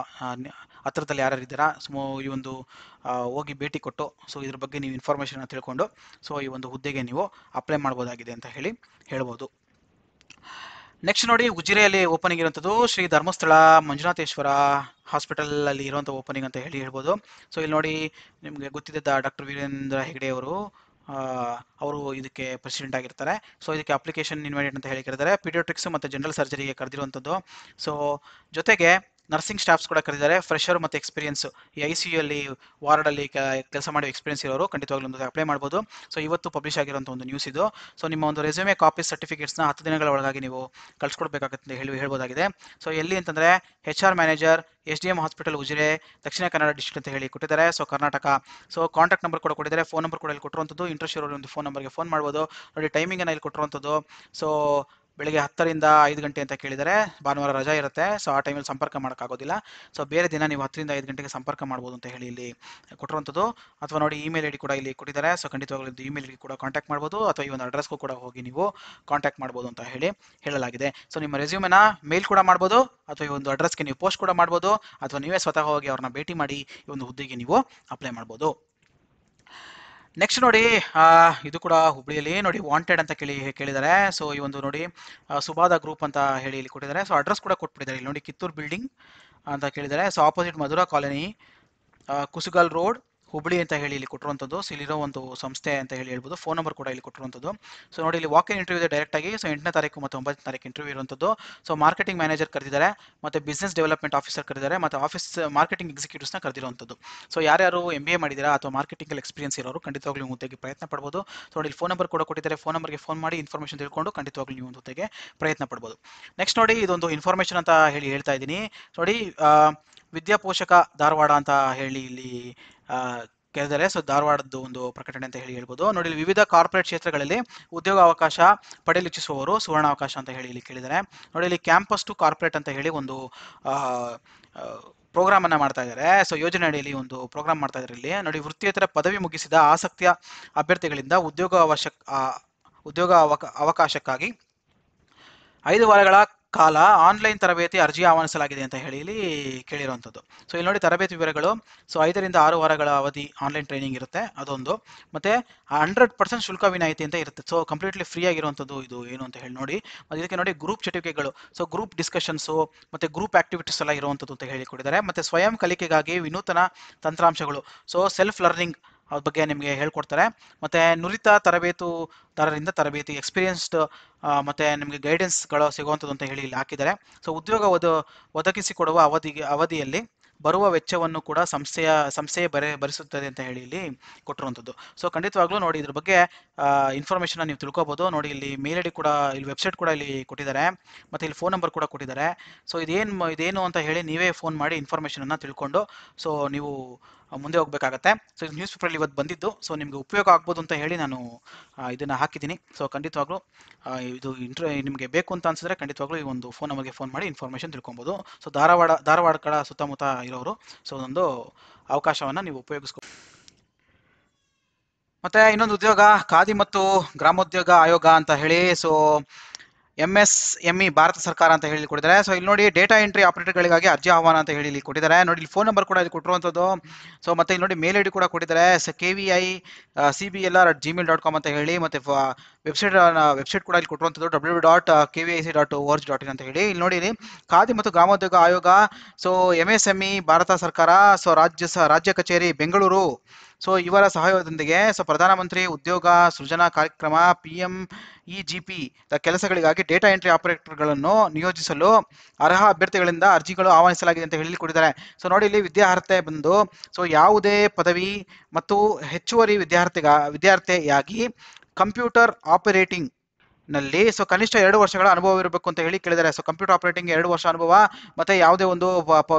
ಹತ್ರದಲ್ಲಿ ಯಾರು ಇದ್ದೀರಾ, ಸೊ ಈ ಒಂದು ಹೋಗಿ ಭೇಟಿ ಕೊಟ್ಟು ಸೊ ಇದ್ರ ಬಗ್ಗೆ ನೀವು ಇನ್ಫಾರ್ಮೇಷನ್ ತಿಳ್ಕೊಂಡು ಸೊ ಈ ಒಂದು ಹುದ್ದೆಗೆ ನೀವು ಅಪ್ಲೈ ಮಾಡ್ಬೋದಾಗಿದೆ ಅಂತ ಹೇಳಿ ಹೇಳ್ಬೋದು. ನೆಕ್ಸ್ಟ್ ನೋಡಿ, ಉಜಿರೆಯಲ್ಲಿ ಓಪನಿಂಗ್ ಇರುವಂಥದ್ದು ಶ್ರೀ ಧರ್ಮಸ್ಥಳ ಮಂಜುನಾಥೇಶ್ವರ ಹಾಸ್ಪಿಟಲ್ ಅಲ್ಲಿ ಇರುವಂಥ ಓಪನಿಂಗ್ ಅಂತ ಹೇಳಿ ಹೇಳ್ಬೋದು. ಸೊ ಇಲ್ಲಿ ನೋಡಿ, ನಿಮಗೆ ಗೊತ್ತಿದ್ದ ಡಾಕ್ಟರ್ ವೀರೇಂದ್ರ ಹೆಗಡೆ ಅವರು ಇದಕ್ಕೆ ಪ್ರೆಸಿಡೆಂಟ್ ಆಗಿರ್ತಾರೆ. ಸೊ ಇದಕ್ಕೆ ಅಪ್ಲಿಕೇಶನ್ ಇನ್ವೈಟೆಡ್ ಅಂತ ಹೇಳಿ ಕರೆದಿದ್ದಾರೆ. ಪೀಡಿಯಾಟ್ರಿಕ್ಸ್ ಮತ್ತು ಜನರಲ್ ಸರ್ಜರಿಗೆ ಕರೆದಿರುವಂಥದ್ದು. ಸೊ ಜೊತೆಗೆ ನರ್ಸಿಂಗ್ ಸ್ಟಾಫ್ಸ್ ಕೂಡ ಕರೆದಿದ್ದಾರೆ. ಫ್ರೆಶರ್ ಮತ್ತು ಎಕ್ಸ್ಪೀರಿಯನ್ಸ್ ಈ ICU ಅಲ್ಲಿ ವಾರ್ಡಲ್ಲಿ ಕೆಲಸ ಮಾಡೋ ಎಕ್ಸ್ಪೀರಿಯನ್ಸ್ ಇರೋರು ಖಂಡಿತವಾಗ್ಲೂ ಒಂದು ಅಪ್ಲೈ ಮಾಡ್ಬೋದು. ಸೊ ಇವತ್ತು ಪಬ್ಲಿಷ್ ಆಗಿರುವಂಥ ಒಂದು ನ್ಯೂಸ್ ಇದು. ಸೊ ನಿಮ್ಮ ಒಂದು ರೆಸ್ಯೂಮೆ ಕಾಪಿ ಸರ್ಟಿಫಿಕೇಟ್ಸ್ನ 10 ದಿನಗಳ ಒಳಗಾಗಿ ನೀವು ಕಳ್ಸಿಕೊಡ್ಬೇಕಾಗುತ್ತೆ ಹೇಳ್ಬೋದಾಗಿದೆ. ಸೊ ಎಲ್ಲಿ ಅಂತಂದರೆ HR manager SDM hospital Ujire Dakshina Kannada district ಅಂತ ಹೇಳಿ ಕೊಟ್ಟಿದ್ದಾರೆ. So Karnataka. So contact number ಕೂಡ ಕೊಟ್ಟಿದ್ದಾರೆ, ಫೋನ್ ನಂಬರ್ ಕೂಡ ಇಲ್ಲಿ ಕೊಟ್ಟಿರುವಂಥದ್ದು. ಇಂಟ್ರೆಸ್ಟ್ ಇರೋರು ಒಂದು ಫೋನ್ ನಂಬರ್ಗೆ ಫೋನ್ ಮಾಡ್ಬೋದು. ನೋಡಿ ಟೈಮಿಂಗನ್ನು ಇಲ್ಲಿ ಕೊಟ್ಟಿರುವಂಥದ್ದು. ಸೊ ಬೆಳಿಗ್ಗೆ 10 ರಿಂದ 5 ಗಂಟೆ ಅಂತ ಕೇಳಿದರೆ, ಭಾನುವಾರ ರಜಾ ಇರುತ್ತೆ. ಸೊ ಆ ಟೈಮಲ್ಲಿ ಸಂಪರ್ಕ ಮಾಡೋಕ್ಕಾಗೋದಿಲ್ಲ. ಸೊ ಬೇರೆ ದಿನ ನೀವು 10 ರಿಂದ 5 ಗಂಟೆಗೆ ಸಂಪರ್ಕ ಮಾಡ್ಬೋದು ಅಂತ ಹೇಳಿ ಇಲ್ಲಿ ಕೊಟ್ಟಿರುವಂಥದ್ದು. ಅಥವಾ ನೋಡಿ ಇಮೇಲ್ ID ಕೂಡ ಇಲ್ಲಿ ಕೊಟ್ಟಿದ್ದಾರೆ. ಸೊ ಖಂಡಿತವಾಗ್ಲೂ ಇಮೇಲ್ ID ಕೂಡ ಕಾಂಟ್ಯಾಕ್ಟ್ ಮಾಡ್ಬೋದು, ಅಥವಾ ಈ ಒಂದು ಅಡ್ರೆಸ್ಗೂ ಕೂಡ ಹೋಗಿ ನೀವು ಕಾಂಟ್ಯಾಕ್ಟ್ ಮಾಡ್ಬೋದು ಅಂತ ಹೇಳಿ ಹೇಳಲಾಗಿದೆ. ಸೊ ನಿಮ್ಮ ರೆಸ್ಯೂಮೆನ ಮೇಲ್ ಕೂಡ ಮಾಡ್ಬೋದು, ಅಥವಾ ಈ ಒಂದು ಅಡ್ರೆಸ್ಗೆ ನೀವು ಪೋಸ್ಟ್ ಕೂಡ ಮಾಡ್ಬೋದು, ಅಥವಾ ನೀವೇ ಸ್ವತಃ ಹೋಗಿ ಅವ್ರನ್ನ ಭೇಟಿ ಮಾಡಿ ಈ ಒಂದು ಹುದ್ದೆಗೆ ನೀವು ಅಪ್ಲೈ ಮಾಡ್ಬೋದು. ನೆಕ್ಸ್ಟ್ ನೋಡಿ, ಇದು ಕೂಡ ಹುಬ್ಳಿಯಲ್ಲಿ ನೋಡಿ ವಾಂಟೆಡ್ ಅಂತ ಕೇಳಿದ್ದಾರೆ. ಸೊ ಈ ಒಂದು ನೋಡಿ ಸುಬಾದ ಗ್ರೂಪ್ ಅಂತ ಹೇಳಿ ಇಲ್ಲಿ ಕೊಟ್ಟಿದ್ದಾರೆ. ಸೊ ಅಡ್ರೆಸ್ ಕೂಡ ಕೊಟ್ಬಿಟ್ಟಿದ್ದಾರೆ. ಇಲ್ಲಿ ನೋಡಿ ಕಿತ್ತೂರು ಬಿಲ್ಡಿಂಗ್ ಅಂತ ಕೇಳಿದ್ದಾರೆ. So opposite Madhura colony, Kusugal road, Hubli ಅಂತ ಹೇಳಿ ಇಲ್ಲಿ ಕೊಟ್ಟಿರುವಂಥದ್ದು. ಸೊ ಇಲ್ಲಿರೋ ಒಂದು ಸಂಸ್ಥೆ ಅಂತ ಹೇಳಿ ಹೇಳ್ಬೋದು. ಫೋನ್ ನಂಬರ್ ಕೂಡ ಇಲ್ಲಿ ಕೊಟ್ಟಿರುವಂಥದ್ದು. ಸೊ ನೋಡಿ ಇಲ್ಲಿ ವಾಕ್ ಇನ್ ಇಂಟರ್ವ್ಯೂ ಇದೆ ಡೈರೆಕ್ಟ್ ಆಗಿ. ಸೊ 8ನೇ ತಾರೀಕು ಮತ್ತು 9ನೇ ತಾರೀಕು ಇಂಟರ್ವ್ಯೂ ಇರುವಂಥದ್ದು. ಸೊ ಮಾರ್ಕೆಟಿಂಗ್ ಮ್ಯಾನೇಜರ್ ಕರೆದಿದ್ದಾರೆ, ಮತ್ತು ಬಿಸ್ನೆಸ್ ಡೆವಲಪ್ಮೆಂಟ್ ಆಫೀಸರ್ ಕರೆದಿದ್ದಾರೆ, ಮತ್ತು ಆಫೀಸ್ ಮಾರ್ಕೆಟಿಂಗ್ ಎಕ್ಸಿಕ್ಯೂಟಿವ್ಸ್ನ ಕರೆದಿರುವಂಥದ್ದು. ಸೊ ಯಾರ್ಯಾರು MBA ಮಾಡಿದ್ದೀರಾ ಅಥವಾ ಮಾರ್ಕೆಟಿಂಗಲ್ಲಿ ಎಕ್ಸ್ಪೀರಿಯನ್ಸ್ ಇರೋರು ಖಂಡಿತವಾಗ್ಲೂ ನೀವು ಹುದ್ದೆಗೆ ಪ್ರಯತ್ನ ಪಡ್ಬೋದು. ಸೊ ನೋಡಿ ಇಲ್ಲಿ ಫೋನ್ ನಂಬರ್ ಕೂಡ ಕೊಟ್ಟಿದ್ದಾರೆ. ಫೋನ್ ನಂಬರ್ಗೆ ಫೋನ್ ಮಾಡಿ ಇನ್ಫಾರ್ಮೇಷನ್ ತಿಳ್ಕೊಂಡು ಖಂಡಿತವಾಗ್ಲೂ ನೀವು ಒಂದು ಹುದ್ದೆಗೆ ಪ್ರಯತ್ನ ಪಡ್ಬೋದು. ನೆಕ್ಸ್ಟ್ ನೋಡಿ, ಇದೊಂದು ಇನ್ಫಾರ್ಮೇಷನ್ ಅಂತ ಹೇಳಿ ಹೇಳ್ತಾ ಇದ್ದೀನಿ. ನೋಡಿ ವಿದ್ಯಾಪೋಷಕ ಧಾರವಾಡ ಅಂತ ಹೇಳಿ ಇಲ್ಲಿ ಕೇಳಿದರೆ, ಸೊ ಧಾರವಾಡದ್ದು ಒಂದು ಪ್ರಕಟಣೆ ಅಂತ ಹೇಳಿ ಹೇಳ್ಬೋದು. ನೋಡಿ ವಿವಿಧ ಕಾರ್ಪೊರೇಟ್ ಕ್ಷೇತ್ರಗಳಲ್ಲಿ ಉದ್ಯೋಗ ಅವಕಾಶ ಪಡೆಯಲು ಇಚ್ಛಿಸುವವರು ಸುವರ್ಣಾವಕಾಶ ಅಂತ ಹೇಳಿ ಇಲ್ಲಿ ಕೇಳಿದ್ದಾರೆ. ನೋಡಿ ಇಲ್ಲಿ ಕ್ಯಾಂಪಸ್ ಟು ಕಾರ್ಪೊರೇಟ್ ಅಂತ ಹೇಳಿ ಒಂದು ಪ್ರೋಗ್ರಾಮ್ ಅನ್ನ ಮಾಡ್ತಾ ಇದ್ದಾರೆ. ಸೊ ಯೋಜನೆ ಅಡಿಯಲ್ಲಿ ಒಂದು ಪ್ರೋಗ್ರಾಮ್ ಮಾಡ್ತಾ ಇದ್ದಾರೆ. ಇಲ್ಲಿ ನೋಡಿ ವೃತ್ತಿಯೇತರ ಪದವಿ ಮುಗಿಸಿದ ಆಸಕ್ತಿಯ ಅಭ್ಯರ್ಥಿಗಳಿಂದ ಉದ್ಯೋಗ ಅವಕಾಶಕ್ಕಾಗಿ 5 ವಾರಗಳ ಕಾಲ ಆನ್ಲೈನ್ ತರಬೇತಿ ಅರ್ಜಿ ಆಹ್ವಾನಿಸಲಾಗಿದೆ ಅಂತ ಹೇಳಿ ಇಲ್ಲಿ ಕೇಳಿರುವಂಥದ್ದು. ಸೊ ಇಲ್ಲಿ ನೋಡಿ ತರಬೇತಿ ವಿವರಗಳು. ಸೊ 5 ರಿಂದ 6 ವಾರಗಳ ಅವಧಿ ಆನ್ಲೈನ್ ಟ್ರೈನಿಂಗ್ ಇರುತ್ತೆ, ಅದೊಂದು. ಮತ್ತೆ 100% ಶುಲ್ಕ ವಿನಾಯಿತಿ ಅಂತ ಇರುತ್ತೆ. ಸೊ ಕಂಪ್ಲೀಟ್ಲಿ ಫ್ರೀ ಆಗಿರುವಂಥದ್ದು ಇದು ಏನು ಅಂತ ಹೇಳಿ ನೋಡಿ. ಮತ್ತು ಇದಕ್ಕೆ ನೋಡಿ ಗ್ರೂಪ್ ಚಟುವಟಿಕೆಗಳು, ಸೊ ಗ್ರೂಪ್ ಡಿಸ್ಕಷನ್ಸು ಮತ್ತು ಗ್ರೂಪ್ ಆಕ್ಟಿವಿಟೀಸ್ ಎಲ್ಲ ಇರುವಂಥದ್ದು ಅಂತ ಹೇಳಿ ಕೊಟ್ಟಿದ್ದಾರೆ. ಮತ್ತು ಸ್ವಯಂ ಕಲಿಕೆಗಾಗಿ ವಿನೂತನ ತಂತ್ರಾಂಶಗಳು, ಸೊ ಸೆಲ್ಫ್ ಲರ್ನಿಂಗ್ ಅದ್ರ ಬಗ್ಗೆ ನಿಮಗೆ ಹೇಳ್ಕೊಡ್ತಾರೆ. ಮತ್ತು ನುರಿತ ತರಬೇತುದಾರರಿಂದ ತರಬೇತಿ, ಎಕ್ಸ್ಪೀರಿಯನ್ಸ್ಡ್ ಮತ್ತು ನಿಮಗೆ ಗೈಡೆನ್ಸ್ಗಳು ಸಿಗುವಂಥದ್ದು ಅಂತ ಹೇಳಿ ಇಲ್ಲಿ ಹಾಕಿದ್ದಾರೆ. ಸೊ ಉದ್ಯೋಗ ಒದಗಿಸಿಕೊಡುವ ಅವಧಿಯಲ್ಲಿ ಬರುವ ವೆಚ್ಚವನ್ನು ಕೂಡ ಸಂಸ್ಥೆಯೇ ಭರಿಸುತ್ತದೆ ಅಂತ ಹೇಳಿ ಇಲ್ಲಿ ಕೊಟ್ಟಿರುವಂಥದ್ದು. ಸೊ ಖಂಡಿತವಾಗ್ಲೂ ನೋಡಿ ಇದ್ರ ಬಗ್ಗೆ ಇನ್ಫಾರ್ಮೇಷನ್ ನೀವು ತಿಳ್ಕೊಬೋದು. ನೋಡಿ ಇಲ್ಲಿ ಮೇಲ್ ID ಕೂಡ, ಇಲ್ಲಿ ವೆಬ್ಸೈಟ್ ಕೂಡ ಇಲ್ಲಿ ಕೊಟ್ಟಿದ್ದಾರೆ, ಮತ್ತು ಇಲ್ಲಿ ಫೋನ್ ನಂಬರ್ ಕೂಡ ಕೊಟ್ಟಿದ್ದಾರೆ. ಸೊ ಇದೇನು ಅಂತ ಹೇಳಿ ನೀವೇ ಫೋನ್ ಮಾಡಿ ಇನ್ಫಾರ್ಮೇಷನನ್ನು ತಿಳ್ಕೊಂಡು ಸೊ ನೀವು ಮುಂದೆ ಹೋಗಬೇಕಾಗತ್ತೆ. ಸೊ ಇದು ನ್ಯೂಸ್ ಪೇಪರಲ್ಲಿ ಇವತ್ತು ಬಂದಿದ್ದು. ಸೊ ನಿಮಗೆ ಉಪಯೋಗ ಆಗ್ಬೋದು ಅಂತ ಹೇಳಿ ನಾನು ಇದನ್ನು ಹಾಕಿದ್ದೀನಿ. ಸೊ ಖಂಡಿತವಾಗ್ಲೂ ಇದು ನಿಮಗೆ ಬೇಕು ಅಂತ ಅನ್ಸಿದ್ರೆ ಖಂಡಿತವಾಗ್ಲೂ ಈ ಒಂದು ಫೋನ್ ನಂಬರ್ಗೆ ಫೋನ್ ಮಾಡಿ ಇನ್ಫಾರ್ಮೇಷನ್ ತಿಳ್ಕೊಬೋದು. ಸೊ ಧಾರವಾಡ ಕಡೆ ಸುತ್ತಮುತ್ತ ಇರೋರು ಸೊ ಒಂದು ಅವಕಾಶವನ್ನು ನೀವು ಉಪಯೋಗಿಸ್ಕೊ. ಮತ್ತೆ ಇನ್ನೊಂದು ಉದ್ಯೋಗ ಖಾದಿ ಮತ್ತು ಗ್ರಾಮೋದ್ಯೋಗ ಆಯೋಗ ಅಂತ ಹೇಳಿ, ಸೊ MSME ಭಾರತ ಸರ್ಕಾರ ಅಂತ ಹೇಳಿ ಕೊಟ್ಟಿದ್ದಾರೆ. ಸೊ ಇಲ್ಲಿ ನೋಡಿ ಡೇಟಾ ಎಂಟ್ರಿ ಆಪರೇಟರ್ಗಳಿಗಾಗಿ ಅರ್ಜಿ ಆಹ್ವಾನ ಅಂತ ಹೇಳಿ ಇಲ್ಲಿ ಕೊಟ್ಟಿದ್ದಾರೆ. ನೋಡಿ ಇಲ್ಲಿ ಫೋನ್ ನಂಬರ್ ಕೂಡ ಇಲ್ಲಿ ಕೊಟ್ಟಿರುವಂಥದ್ದು. ಸೊ ಮತ್ತೆ ಇಲ್ಲಿ ನೋಡಿ ಮೇಲ್ ID ಕೂಡ ಕೊಟ್ಟಿದ್ದಾರೆ, KVICBLR@gmail.com ಅಂತ ಹೇಳಿ. ಮತ್ತು ವೆಬ್ಸೈಟ್ ಕೂಡ ಇಲ್ಲಿ ಕೊಟ್ಟಿರುವಂಥದ್ದು www.kvic.org.in ಅಂತ ಹೇಳಿ. ಇಲ್ಲಿ ನೋಡಿ ಖಾದಿ ಮತ್ತು ಗ್ರಾಮೋದ್ಯೋಗ ಆಯೋಗ, ಸೊ MSME ಭಾರತ ಸರ್ಕಾರ, ಸೊ ರಾಜ್ಯ ಕಚೇರಿ ಬೆಂಗಳೂರು, ಸೊ ಇವರ ಸಹಯೋಗದೊಂದಿಗೆ ಸೊ ಪ್ರಧಾನಮಂತ್ರಿ ಉದ್ಯೋಗ ಸೃಜನಾ ಕಾರ್ಯಕ್ರಮ PMEGP ಕೆಲಸಗಳಿಗಾಗಿ ಡೇಟಾ ಎಂಟ್ರಿ ಆಪರೇಟರ್ಗಳನ್ನು ನಿಯೋಜಿಸಲು ಅರ್ಹ ಅಭ್ಯರ್ಥಿಗಳಿಂದ ಅರ್ಜಿಗಳು ಆಹ್ವಾನಿಸಲಾಗಿದೆ ಅಂತ ಹೇಳಿ ಕೊಟ್ಟಿದ್ದಾರೆ. ಸೊ ನೋಡಿ ಇಲ್ಲಿ ವಿದ್ಯಾರ್ಹತೆ ಬಂದು, ಸೊ ಯಾವುದೇ ಪದವಿ ಮತ್ತು ಹೆಚ್ಚುವರಿ ವಿದ್ಯಾರ್ಥಿಯಾಗಿ ಕಂಪ್ಯೂಟರ್ ಆಪರೇಟಿಂಗ್ ನಲ್ಲಿ ಸೊ ಕನಿಷ್ಠ 2 ವರ್ಷಗಳ ಅನುಭವ ಇರಬೇಕು ಅಂತ ಹೇಳಿ ಕೇಳಿದ್ದಾರೆ. ಸೊ ಕಂಪ್ಯೂಟರ್ ಆಪರೇಟಿಂಗ್ 2 ವರ್ಷ ಅನುಭವ ಮತ್ತೆ ಯಾವುದೇ ಒಂದು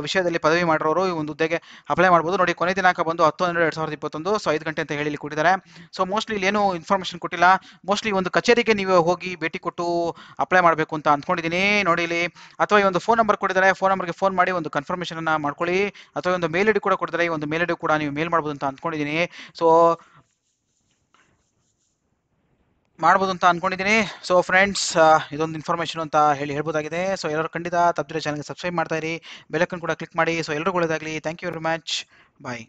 ವಿಷಯದಲ್ಲಿ ಪದವಿ ಮಾಡಿರೋರು ಈ ಒಂದು ಹುದ್ದೆಗೆ ಅಪ್ಲೈ ಮಾಡಬಹುದು. ನೋಡಿ ಕೊನೆ ದಿನಾಂಕ ಬಂದು 10/12/2021. ಸೊ 5 ಗಂಟೆ ಅಂತ ಹೇಳಿ ಇಲ್ಲಿ ಕೊಟ್ಟಿದ್ದಾರೆ. ಸೊ ಮೋಸ್ಟ್ಲಿ ಇಲ್ಲಿ ಏನು ಇನ್ಫಾರ್ಮೇಶನ್ ಕೊಟ್ಟಿಲ್ಲ. ಮೋಸ್ಟ್ಲಿ ಒಂದು ಕಚೇರಿಗೆ ನೀವು ಹೋಗಿ ಭೇಟಿ ಕೊಟ್ಟು ಅಪ್ಲೈ ಮಾಡಬೇಕು ಅಂತ ಅಂದ್ಕೊಂಡಿದ್ದೀನಿ. ನೋಡಿ ಇಲ್ಲಿ ಅಥವಾ ಈ ಒಂದು ಫೋನ್ ನಂಬರ್ ಕೊಟ್ಟಿದ್ದಾರೆ, ಫೋನ್ ನಂಬರ್ಗೆ ಫೋನ್ ಮಾಡಿ ಒಂದು ಕನ್ಫರ್ಮೇಷನ್ ಅನ್ನ ಮಾಡ್ಕೊಳ್ಳಿ. ಅಥವಾ ಒಂದು ಮೇಲ್ ಐಡಿ ಕೂಡ ಕೊಟ್ಟಿದ್ದಾರೆ, ಈ ಒಂದು ಮೇಲ್ ಐಡಿ ಕೂಡ ನೀವು ಮೇಲ್ ಮಾಡಬಹುದು ಅಂತ ಅಂದ್ಕೊಂಡಿದ್ದೀನಿ. ಸೊ ಮಾಡ್ಬೋದು ಅಂತ ಅನ್ಕೊಂಡಿದ್ದೀನಿ. ಸೊ ಫ್ರೆಂಡ್ಸ್, ಇದೊಂದು ಇನ್ಫಾರ್ಮೇಷನ್ ಅಂತ ಹೇಳ್ಬೋದಾಗಿದೆ. ಸೊ ಎಲ್ಲರೂ ಖಂಡಿತ ತಪ್ಪದಿರೋ ಚಾನಲ್ಗೆ ಸಬ್ಸ್ಕ್ರೈಬ್ ಮಾಡ್ತಾ ಇರಿ, ಬೆಲ್ ಐಕಾನ್ ಕೂಡ ಕ್ಲಿಕ್ ಮಾಡಿ. ಸೊ ಎಲ್ಲರಿಗೂ ಒಳ್ಳೆಯದಾಗಲಿ. Thank you very much. Bye.